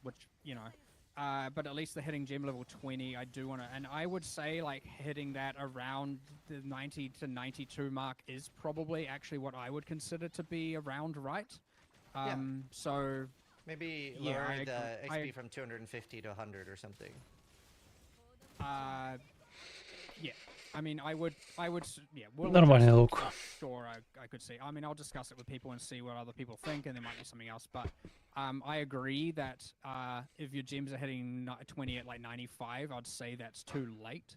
[SPEAKER 2] Which, you know, but at least the hitting gem level 20, I do want to, and I would say like hitting that around the 90 to 92 mark is probably actually what I would consider to be around right. So
[SPEAKER 3] maybe lower the XP from 250 to 100 or something.
[SPEAKER 2] Yeah. I mean, I would, yeah.
[SPEAKER 1] Нормальный лук.
[SPEAKER 2] Sure, I could see. I mean, I'll discuss it with people and see what other people think, and there might be something else. But I agree that if your gems are hitting 20 at like 95, I'd say that's too late.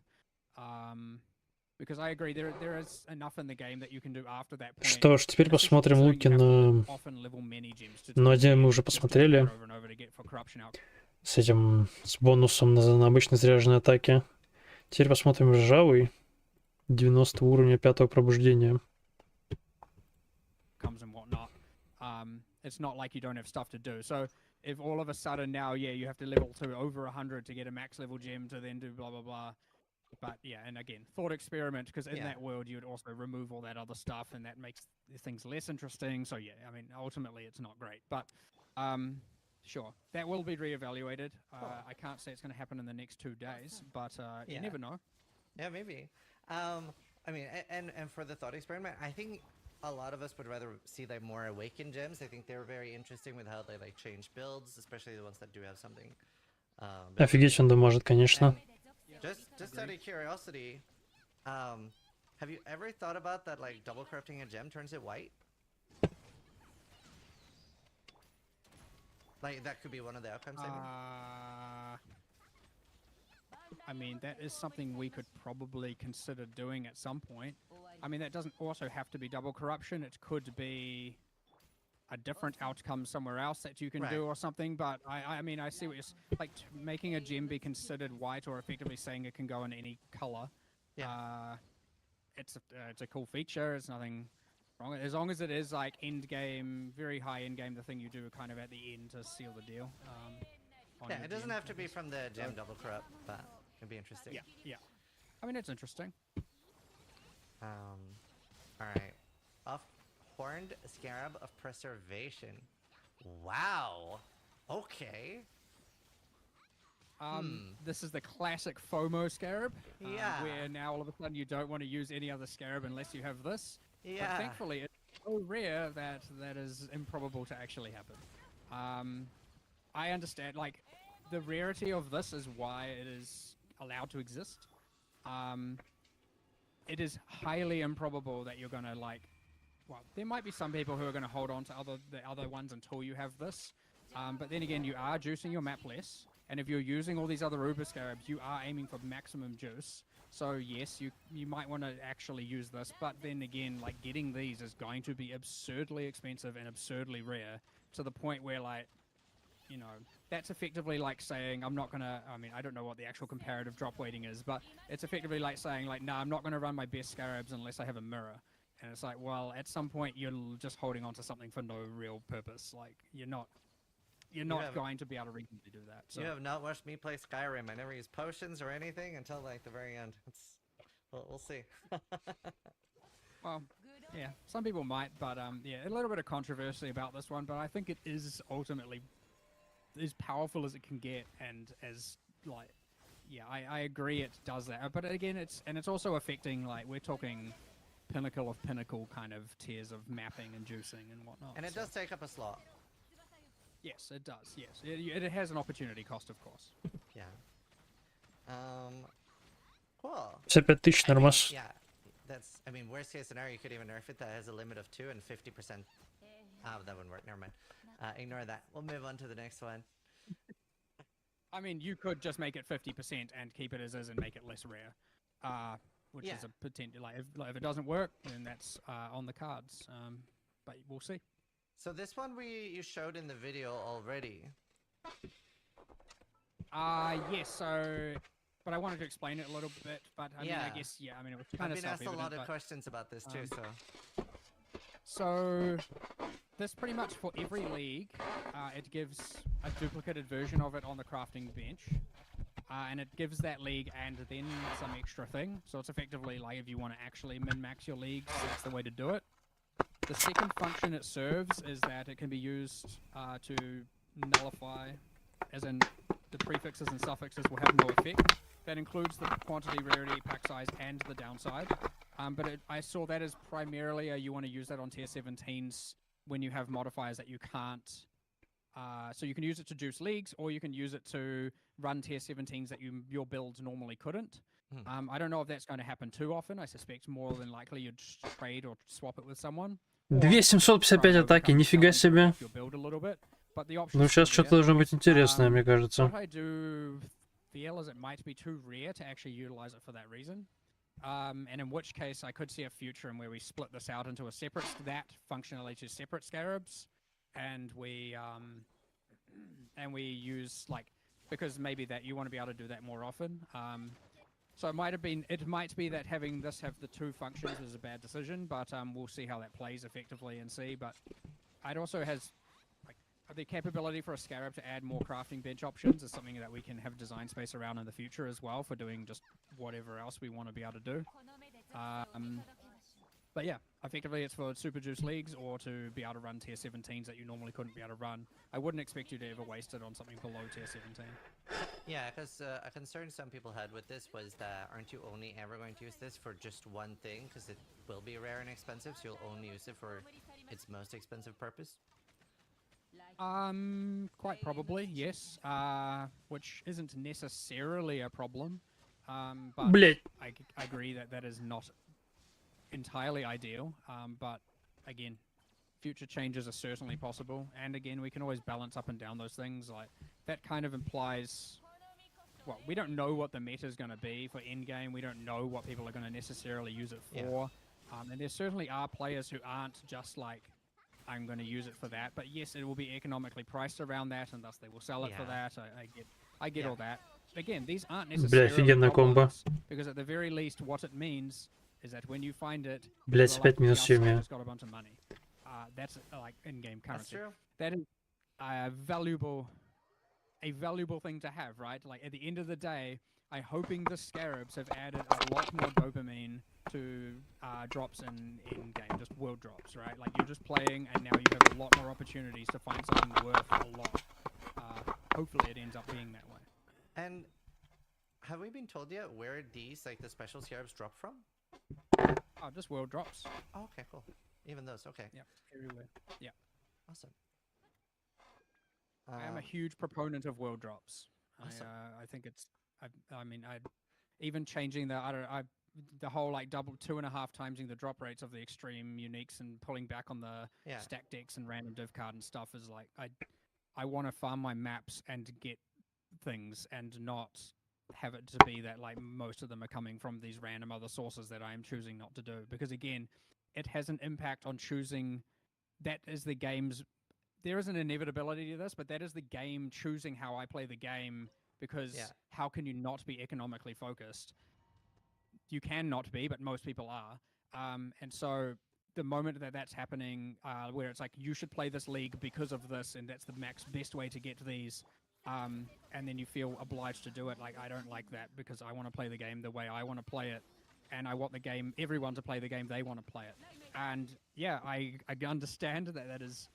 [SPEAKER 2] Because I agree, there is enough in the game that you can do after that point.
[SPEAKER 1] Что ж, теперь посмотрим луки на один мы уже посмотрели. С этим, с бонусом на обычной заряженной атаке. Теперь посмотрим ржавый. 90 уровня 5 пробуждения.
[SPEAKER 2] It's not like you don't have stuff to do. So if all of a sudden now, yeah, you have to level to over 100 to get a max level gem to then do blah, blah, blah. But yeah, and again, thought experiment, because in that world, you would also remove all that other stuff, and that makes things less interesting. So yeah, I mean, ultimately, it's not great. But sure, that will be reevaluated. I can't say it's going to happen in the next 2 days, but you never know.
[SPEAKER 3] Yeah, maybe. I mean, and for the thought experiment, I think a lot of us would rather see like more awakened gems. I think they're very interesting with how they like change builds, especially the ones that do have something.
[SPEAKER 1] Офигеть он дамажит, конечно.
[SPEAKER 3] Just out of curiosity, have you ever thought about that, like double corrupting a gem turns it white? Like that could be one of the outcomes.
[SPEAKER 2] I mean, that is something we could probably consider doing at some point. I mean, that doesn't also have to be double corruption. It could be a different outcome somewhere else that you can do or something. But I mean, I see what you're like, making a gem be considered white, or effectively saying it can go in any color. It's a cool feature. It's nothing As long as it is like end game, very high end game, the thing you do kind of at the end to seal the deal. On
[SPEAKER 3] Yeah,
[SPEAKER 2] your
[SPEAKER 3] it doesn't
[SPEAKER 2] gem,
[SPEAKER 3] have to
[SPEAKER 2] I
[SPEAKER 3] be
[SPEAKER 2] guess.
[SPEAKER 3] from the gem double corrupt, but it'd be interesting.
[SPEAKER 2] Yeah, yeah. I mean, it's interesting.
[SPEAKER 3] Alright. Horned Scarab of Preservation. Wow. Okay.
[SPEAKER 2] This is the classic FOMO scarab.
[SPEAKER 3] Yeah.
[SPEAKER 2] Where now all of a sudden you don't want to use any other scarab unless you have this.
[SPEAKER 3] Yeah.
[SPEAKER 2] But thankfully, it's so rare that that is improbable to actually happen. I understand, like, the rarity of this is why it is allowed to exist. It is highly improbable that you're gonna, like, well, there might be some people who are gonna hold on to the other ones until you have this. But then again, you are juicing your map less. And if you're using all these other Uber Scarabs, you are aiming for maximum juice. So yes, you might want to actually use this. But then again, like, getting these is going to be absurdly expensive and absurdly rare, to the point where, like, you know, that's effectively like saying, I'm not going to, I mean, I don't know what the actual comparative drop weighting is, but it's effectively like saying, like, no, I'm not going to run my best Scarabs unless I have a mirror. And it's like, well, at some point you're just holding on to something for no real purpose. Like, you're not going to be able to reasonably do that. So.
[SPEAKER 3] You have not watched me play Skyrim. I never use potions or anything until like the very end. We'll see.
[SPEAKER 2] Well, yeah, some people might, but yeah, a little bit of controversy about this one, but I think it is ultimately as powerful as it can get, and as, like, yeah, I agree it does that. But again, it's also affecting, like, we're talking pinnacle of pinnacle kind of tiers of mapping and juicing and whatnot.
[SPEAKER 3] And it does take up a slot.
[SPEAKER 2] Yes, it does. Yes, it has an opportunity cost, of course.
[SPEAKER 3] Yeah. Cool.
[SPEAKER 1] 55 000 нормас.
[SPEAKER 3] Yeah, that's. I mean, worst case scenario, you could even nerf it. That has a limit of 2 and 50%. That wouldn't work. Never mind. Ignore that. We'll move on to the next one.
[SPEAKER 2] I mean, you could just make it 50% and keep it as is and make it less rare, which is a potential. Like, if it doesn't work, then that's on the cards. But we'll see.
[SPEAKER 3] So this one you showed in the video already.
[SPEAKER 2] Yes. So, but I wanted to explain it a little bit. But I mean, I guess, yeah. I mean, it was kind of
[SPEAKER 3] self-evident. I've been asked a lot of
[SPEAKER 2] but,
[SPEAKER 3] questions about this too.
[SPEAKER 2] So this pretty much for every league, it gives a duplicated version of it on the crafting bench. And it gives that league and then some extra thing. So it's effectively like, if you want to actually min-max your leagues, that's the way to do it. The second function it serves is that it can be used to nullify, as in the prefixes and suffixes will have no effect. That includes the quantity, rarity, pack size, and the downside. But I saw that as primarily you want to use that on tier 17s when you have modifiers that you can't. So you can use it to juice leagues, or you can use it to run tier 17s that your builds normally couldn't. I don't know if that's going to happen too often. I suspect more than likely you'd trade or swap it with someone.
[SPEAKER 1] 2755 атаки, нифига себе. Ну, сейчас что-то должно быть интересное, мне кажется.
[SPEAKER 2] What I do feel is it might be too rare to actually utilize it for that reason. And in which case I could see a future in where we split this out into that functionality to separate scarabs, and we use, like, because maybe that you want to be able to do that more often. So it might be that having this have the two functions is a bad decision, but we'll see how that plays effectively and see. But it also has, like, the capability for a scarab to add more crafting bench options is something that we can have design space around in the future as well, for doing just whatever else we want to be able to do. But yeah, effectively it's for super juice leagues, or to be able to run tier 17s that you normally couldn't be able to run. I wouldn't expect you to ever waste it on something below tier 17.
[SPEAKER 3] Yeah, because a concern some people had with this was that, aren't you only ever going to use this for just one thing? Because it will be rare and expensive, so you'll only use it for its most expensive purpose?
[SPEAKER 2] Quite probably, yes. Which isn't necessarily a problem. But
[SPEAKER 1] Блять.
[SPEAKER 2] I agree that is not entirely ideal. But again, future changes are certainly possible. And again, we can always balance up and down those things. Like, that kind of implies, well, we don't know what the meta is going to be for endgame. We don't know what people are going to necessarily use it for. And there certainly are players who aren't just like, I'm going to use it for that. But yes, it will be economically priced around that, and thus they will sell it for that. I get all that. Again, these aren't necessarily
[SPEAKER 1] офигенная комбо.
[SPEAKER 2] because at the very least, what it means is that when you find it,
[SPEAKER 1] Блять,
[SPEAKER 2] you're
[SPEAKER 1] опять
[SPEAKER 2] like,
[SPEAKER 1] минус
[SPEAKER 2] "The
[SPEAKER 1] 7
[SPEAKER 2] outside
[SPEAKER 1] я.
[SPEAKER 2] has got a bunch of money." That's like in-game
[SPEAKER 3] That's
[SPEAKER 2] currency.
[SPEAKER 3] true.
[SPEAKER 2] That is a valuable thing to have, right? Like at the end of the day, I'm hoping the scarabs have added a lot more dopamine to drops in game, just world drops, right? Like you're just playing, and now you have a lot more opportunities to find something worth a lot. Hopefully, it ends up being that way.
[SPEAKER 3] And have we been told yet where these, like the special scarabs, drop from?
[SPEAKER 2] Oh, just world drops.
[SPEAKER 3] Oh, okay, cool. Even those, okay.
[SPEAKER 2] Yeah, everywhere. Yeah.
[SPEAKER 3] Awesome.
[SPEAKER 2] I am a huge proponent of world drops.
[SPEAKER 3] Awesome.
[SPEAKER 2] I think it's. I mean, even changing the whole like double 2.5 timesing the drop rates of the extreme uniques and pulling back on the
[SPEAKER 3] Yeah.
[SPEAKER 2] stack decks and random div card and stuff is like I want to farm my maps and get things and not have it to be that like most of them are coming from these random other sources that I am choosing not to do, because again, it has an impact on choosing. That is the game's. There is an inevitability to this, but that is the game choosing how I play the game, because how can you not be economically focused? You can not be, but most people are. And so the moment that that's happening, where it's like, you should play this league because of this, and that's the best way to get to these, and then you feel obliged to do it. Like, I don't like that, because I want to play the game the way I want to play it, and I want everyone to play the game they want to play it. And yeah, I understand that is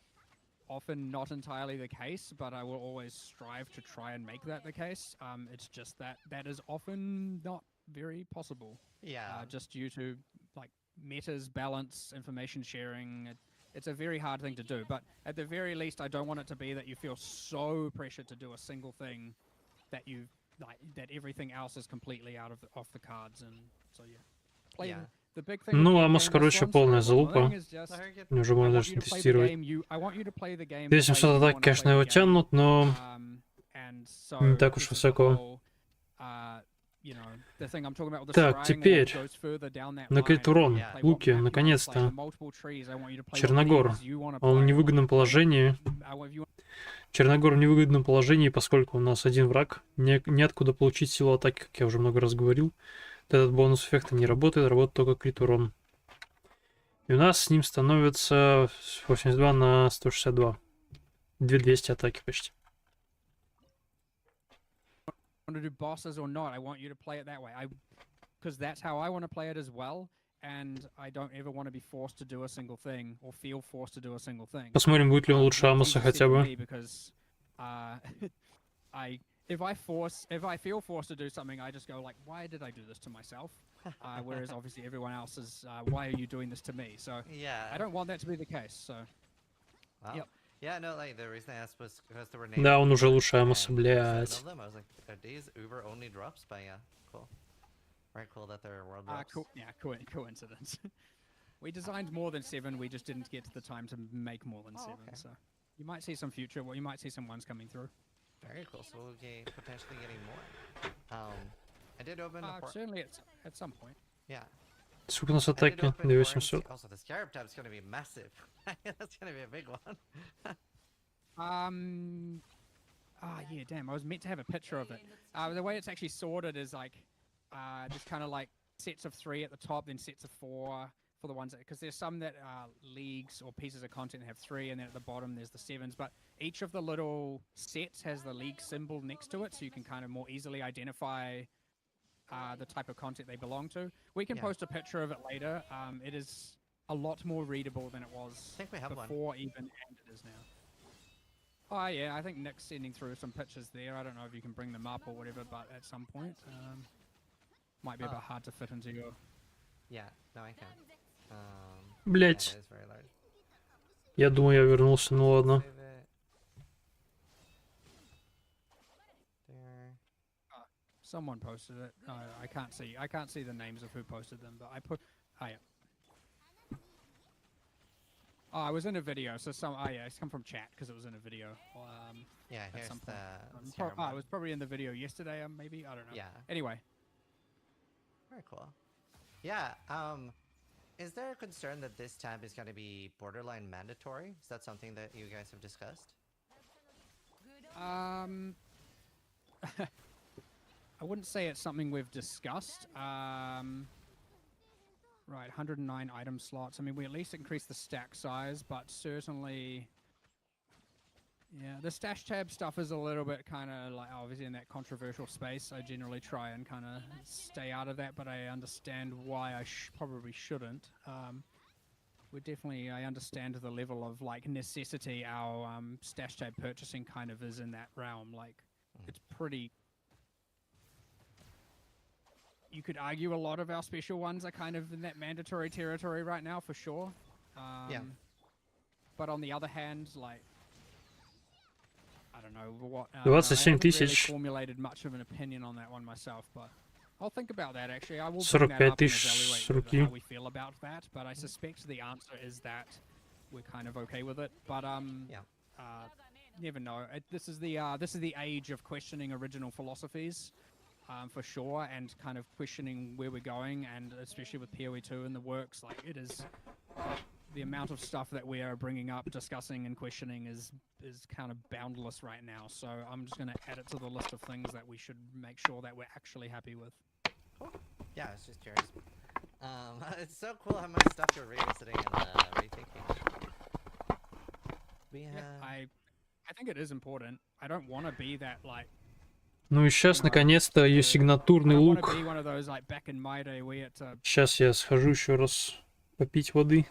[SPEAKER 2] often not entirely the case, but I will always strive to try and make that the case. It's just that is often not very possible.
[SPEAKER 3] Yeah.
[SPEAKER 2] Just due to like metas, balance, information sharing. It's a very hard thing to do, but at the very least, I don't want it to be that you feel so pressured to do a single thing that that everything else is completely off the cards. And so yeah, the big thing.
[SPEAKER 1] Ну, Амос, короче, полная залупа. Мне уже можно даже не тестировать. 2700 атак, конечно, его тянут, но не так уж высоко. Так, теперь на крит-урон. Луки, наконец-то. Черногор. Он в невыгодном положении. Черногор в невыгодном положении, поскольку у нас один враг. Неоткуда получить силу атаки, как я уже много раз говорил. Этот бонус эффекта не работает, работает только крит-урон. И у нас с ним становится 82 на 162. 2200 атаки почти.
[SPEAKER 2] To do bosses or not, I want you to play it that way. Because that's how I want to play it as well, and I don't ever want to be forced to do a single thing or feel forced to do a single thing.
[SPEAKER 1] Посмотрим, будет ли он лучше Амоса хотя бы.
[SPEAKER 2] Because if I feel forced to do something, I just go like, why did I do this to myself? Whereas obviously everyone else is, why are you doing this to me? So I don't want that to be the case. So
[SPEAKER 3] yep. Yeah, no, like the reason I asked was because there were names.
[SPEAKER 1] Да, он уже лучше Амоса, блядь.
[SPEAKER 3] I was like, are these Uber only drops? But yeah, cool. Very cool that they're world drops.
[SPEAKER 2] Cool. Yeah, coincidence. We designed more than 7. We just didn't get to the time to make more than 7.
[SPEAKER 3] Okay.
[SPEAKER 2] So you might see some future. Well, you might see some ones coming through.
[SPEAKER 3] Very cool. So we'll be potentially getting more. I did open the
[SPEAKER 2] certainly at some point.
[SPEAKER 3] Yeah.
[SPEAKER 1] Сколько у нас атаки? 2800.
[SPEAKER 3] Also, the scarab tab is going to be massive. That's going to be a big one.
[SPEAKER 2] Yeah, damn. I was meant to have a picture of it. The way it's actually sorted is like, just kind of like sets of 3 at the top, then sets of 4 for the ones that, because there's some that are leagues or pieces of content that have 3, and then at the bottom there's the 7s. But each of the little sets has the league symbol next to it, so you can kind of more easily identify the type of content they belong to. We can post a picture of it later. It is a lot more readable than it was before even, and it is now. Oh yeah, I think Nick's sending through some pictures there. I don't know if you can bring them up or whatever, but at some point, might be a bit hard to fit into your.
[SPEAKER 3] Yeah, no, I can.
[SPEAKER 1] Блять. Я думаю, я вернулся, ну ладно.
[SPEAKER 2] Someone posted it. I can't see the names of who posted them, but I put. Oh yeah. Oh, I was in a video, so it's come from chat because it was in a video.
[SPEAKER 3] Yeah, here's
[SPEAKER 2] some
[SPEAKER 3] the.
[SPEAKER 2] It was probably in the video yesterday, maybe. I don't know.
[SPEAKER 3] Yeah.
[SPEAKER 2] Anyway.
[SPEAKER 3] Very cool. Yeah. Is there a concern that this tab is going to be borderline mandatory? Is that something that you guys have discussed?
[SPEAKER 2] I wouldn't say it's something we've discussed. Right, 109 item slots. I mean, we at least increased the stack size, but certainly, yeah, the stash tab stuff is a little bit kind of like obviously in that controversial space. I generally try and kind of stay out of that, but I understand why I probably shouldn't. We're definitely, I understand the level of like necessity our stash tab purchasing kind of is in that realm. Like, it's pretty. You could argue a lot of our special ones are kind of in that mandatory territory right now, for sure.
[SPEAKER 3] Yeah.
[SPEAKER 2] But on the other hand, like, I don't know what. I
[SPEAKER 1] 27
[SPEAKER 2] haven't really
[SPEAKER 1] тысяч.
[SPEAKER 2] formulated much of an opinion on that one myself, but I'll think about that actually. I will bring
[SPEAKER 1] 45
[SPEAKER 2] that up and
[SPEAKER 1] тысяч
[SPEAKER 2] evaluate
[SPEAKER 1] с руки.
[SPEAKER 2] how we feel about that. But I suspect the answer is that we're kind of okay with it. But never know. This is the age of questioning original philosophies. For sure, and kind of questioning where we're going, and especially with PoE2 in the works, like it is, the amount of stuff that we are bringing up, discussing, and questioning is kind of boundless right now. So I'm just going to add it to the list of things that we should make sure that we're actually happy with.
[SPEAKER 3] Cool. Yeah, I was just curious. It's so cool how much stuff you're revisiting and rethinking.
[SPEAKER 2] Yeah, I think it is important. I don't want to be that like.
[SPEAKER 1] Ну и сейчас, наконец-то, ее сигнатурный лук. Сейчас я схожу еще раз попить воды.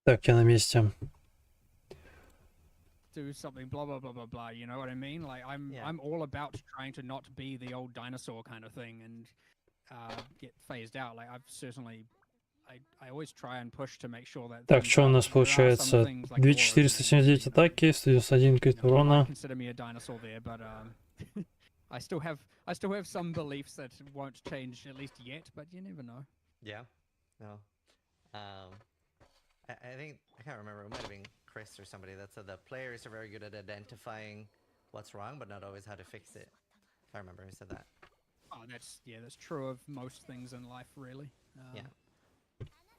[SPEAKER 1] Так, я на месте.
[SPEAKER 2] Do something, blah blah blah blah blah. You know what I mean? Like I'm all about trying to not be the old dinosaur kind of thing and get phased out. Like I've certainly, I always try and push to make sure that.
[SPEAKER 1] Так, что у нас получается? 2479 атаки, 191 крит урона.
[SPEAKER 2] Consider me a dinosaur there, but I still have some beliefs that won't change at least yet. But you never know.
[SPEAKER 3] Yeah. No. I think I can't remember. It might have been Chris or somebody that said that players are very good at identifying what's wrong, but not always how to fix it. If I remember who said that.
[SPEAKER 2] Oh, that's true of most things in life, really.
[SPEAKER 3] Yeah.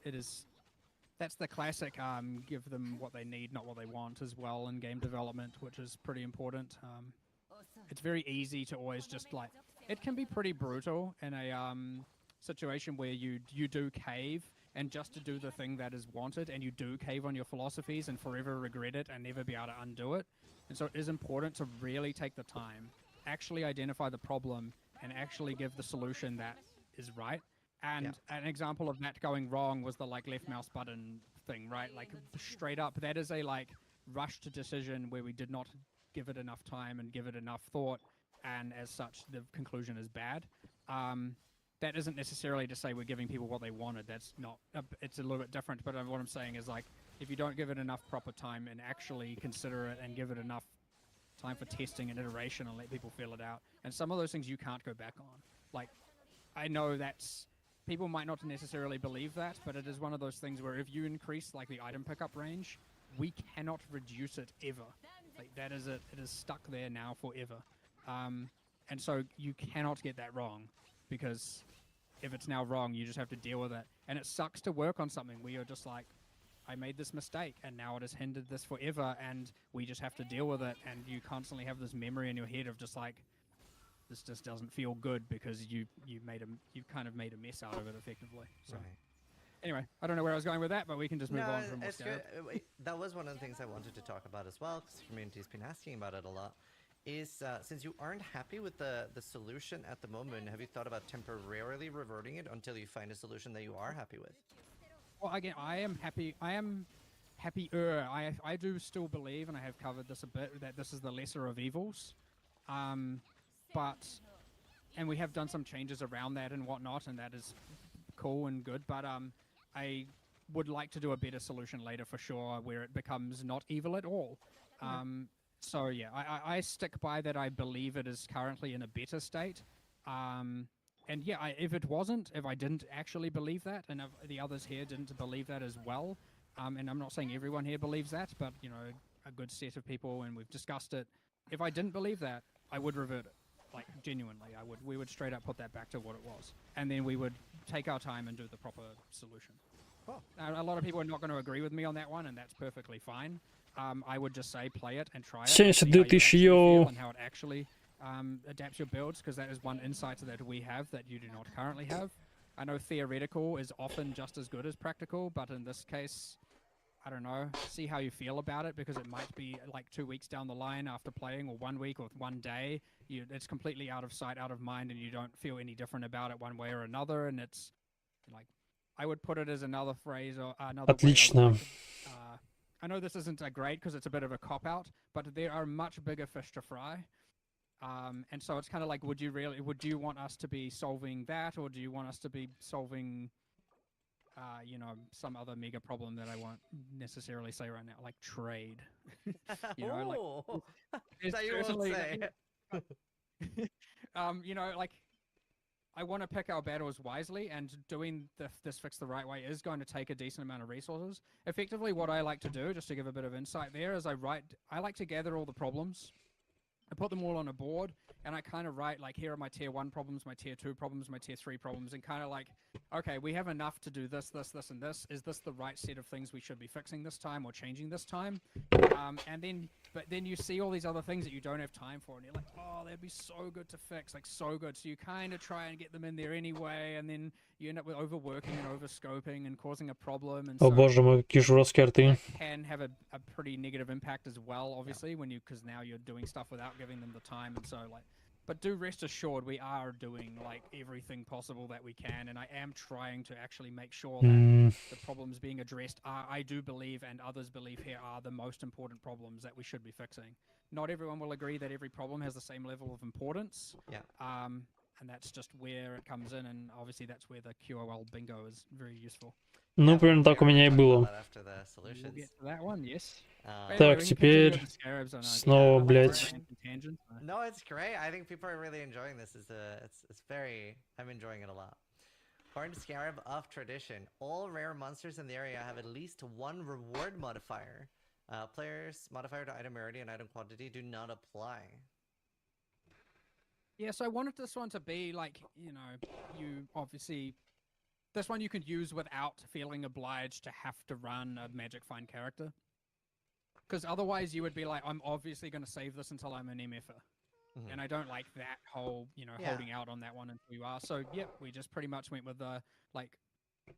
[SPEAKER 2] It is. That's the classic. Give them what they need, not what they want, as well in game development, which is pretty important. It's very easy to always just like. It can be pretty brutal in a situation where you do cave. And just to do the thing that is wanted, and you do cave on your philosophies and forever regret it and never be able to undo it. And so it is important to really take the time, actually identify the problem, and actually give the solution that is right. And an example of that going wrong was the like left mouse button thing, right? Like straight up, that is a like rushed decision where we did not give it enough time and give it enough thought, and as such, the conclusion is bad. That isn't necessarily to say we're giving people what they wanted. That's not. It's a little bit different. But what I'm saying is like, if you don't give it enough proper time and actually consider it and give it enough time for testing and iteration and let people feel it out, and some of those things you can't go back on. Like, I know that's people might not necessarily believe that, but it is one of those things where if you increase like the item pickup range, we cannot reduce it ever. Like that is it. It is stuck there now forever. And so you cannot get that wrong. Because if it's now wrong, you just have to deal with it. And it sucks to work on something where you're just like, I made this mistake and now it has hindered this forever and we just have to deal with it. And you constantly have this memory in your head of just like, this just doesn't feel good because you kind of made a mess out of it effectively. So anyway, I don't know where I was going with that, but we can just move on from what's
[SPEAKER 3] good. That was one of the things I wanted to talk about as well, because the community's been asking about it a lot. is since you aren't happy with the solution at the moment, have you thought about temporarily reverting it until you find a solution that you are happy with?
[SPEAKER 2] Well, again, I am happy. I am happier. I do still believe, and I have covered this a bit, that this is the lesser of evils. And we have done some changes around that and whatnot, and that is cool and good. But I would like to do a better solution later for sure, where it becomes not evil at all. So yeah, I stick by that. I believe it is currently in a better state. And yeah, if I didn't actually believe that, and if the others here didn't believe that as well, and I'm not saying everyone here believes that, but you know, a good set of people, and we've discussed it. If I didn't believe that, I would revert it. Like, genuinely, we would straight up put that back to what it was. And then we would take our time and do the proper solution.
[SPEAKER 3] Cool.
[SPEAKER 2] A lot of people are not going to agree with me on that one, and that's perfectly fine. I would just say play it and try it.
[SPEAKER 1] 72 тысяч, йоу.
[SPEAKER 2] And how it actually adapts your builds, because that is one insight that we have that you do not currently have. I know theoretical is often just as good as practical, but in this case, I don't know, see how you feel about it, because it might be like 2 weeks down the line after playing, or 1 week or 1 day. It's completely out of sight, out of mind, and you don't feel any different about it one way or another. And it's like, I would put it as another phrase or another.
[SPEAKER 1] Отлично.
[SPEAKER 2] I know this isn't great because it's a bit of a cop-out, but there are much bigger fish to fry. And so it's kind of like, would you want us to be solving that, or do you want us to be solving you know, some other mega problem that I won't necessarily say right now, like trade? You know, like,
[SPEAKER 3] is that you won't say?
[SPEAKER 2] You know, like, I want to pick our battles wisely, and doing this fix the right way is going to take a decent amount of resources. Effectively, what I like to do, just to give a bit of insight there, is I like to gather all the problems. I put them all on a board, and I kind of write, like, here are my tier 1 problems, my tier 2 problems, my tier 3 problems, and kind of like, okay, we have enough to do this, this, this, and this. Is this the right set of things we should be fixing this time or changing this time? But then you see all these other things that you don't have time for, and you're like, oh, that'd be so good to fix, like, so good. So you kind of try and get them in there anyway, and then you end up with overworking and overscoping and causing a problem. And
[SPEAKER 1] О боже мой, какие жесткие арты.
[SPEAKER 2] that can have a pretty negative impact as well, obviously, because now you're doing stuff without giving them the time. And so, like, but do rest assured, we are doing, like, everything possible that we can, and I am trying to actually make sure that the problems being addressed are, I do believe, and others believe here, are the most important problems that we should be fixing. Not everyone will agree that every problem has the same level of importance.
[SPEAKER 3] Yeah.
[SPEAKER 2] And that's just where it comes in, and obviously that's where the QOL bingo is very useful.
[SPEAKER 1] Ну, примерно так у меня и было.
[SPEAKER 2] We'll get to that one, yes.
[SPEAKER 1] Так, теперь снова, блядь.
[SPEAKER 3] No, it's great. I think people are really enjoying this. It's very. I'm enjoying it a lot. Horned Scarab of tradition. All rare monsters in the area have at least one reward modifier. Players' modifier to item rarity and item quantity do not apply.
[SPEAKER 2] Yeah, so I wanted this one to be like, you know, you obviously, this one you could use without feeling obliged to have to run a Magic Find character. Because otherwise you would be like, I'm obviously going to save this until I'm an MFer. And I don't like that whole, you know, holding out on that one until you are. So, yeah, we just pretty much went with the, like,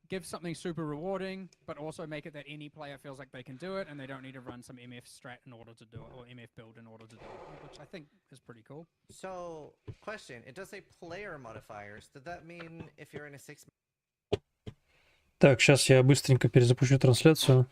[SPEAKER 2] give something super rewarding, but also make it that any player feels like they can do it, and they don't need to run some MF strat in order to do it, or MF build in order to do it, which I think is pretty cool.
[SPEAKER 3] So, question, it does say player modifiers. Does that mean if you're in a 6...
[SPEAKER 1] Так, сейчас я быстренько перезапущу трансляцию.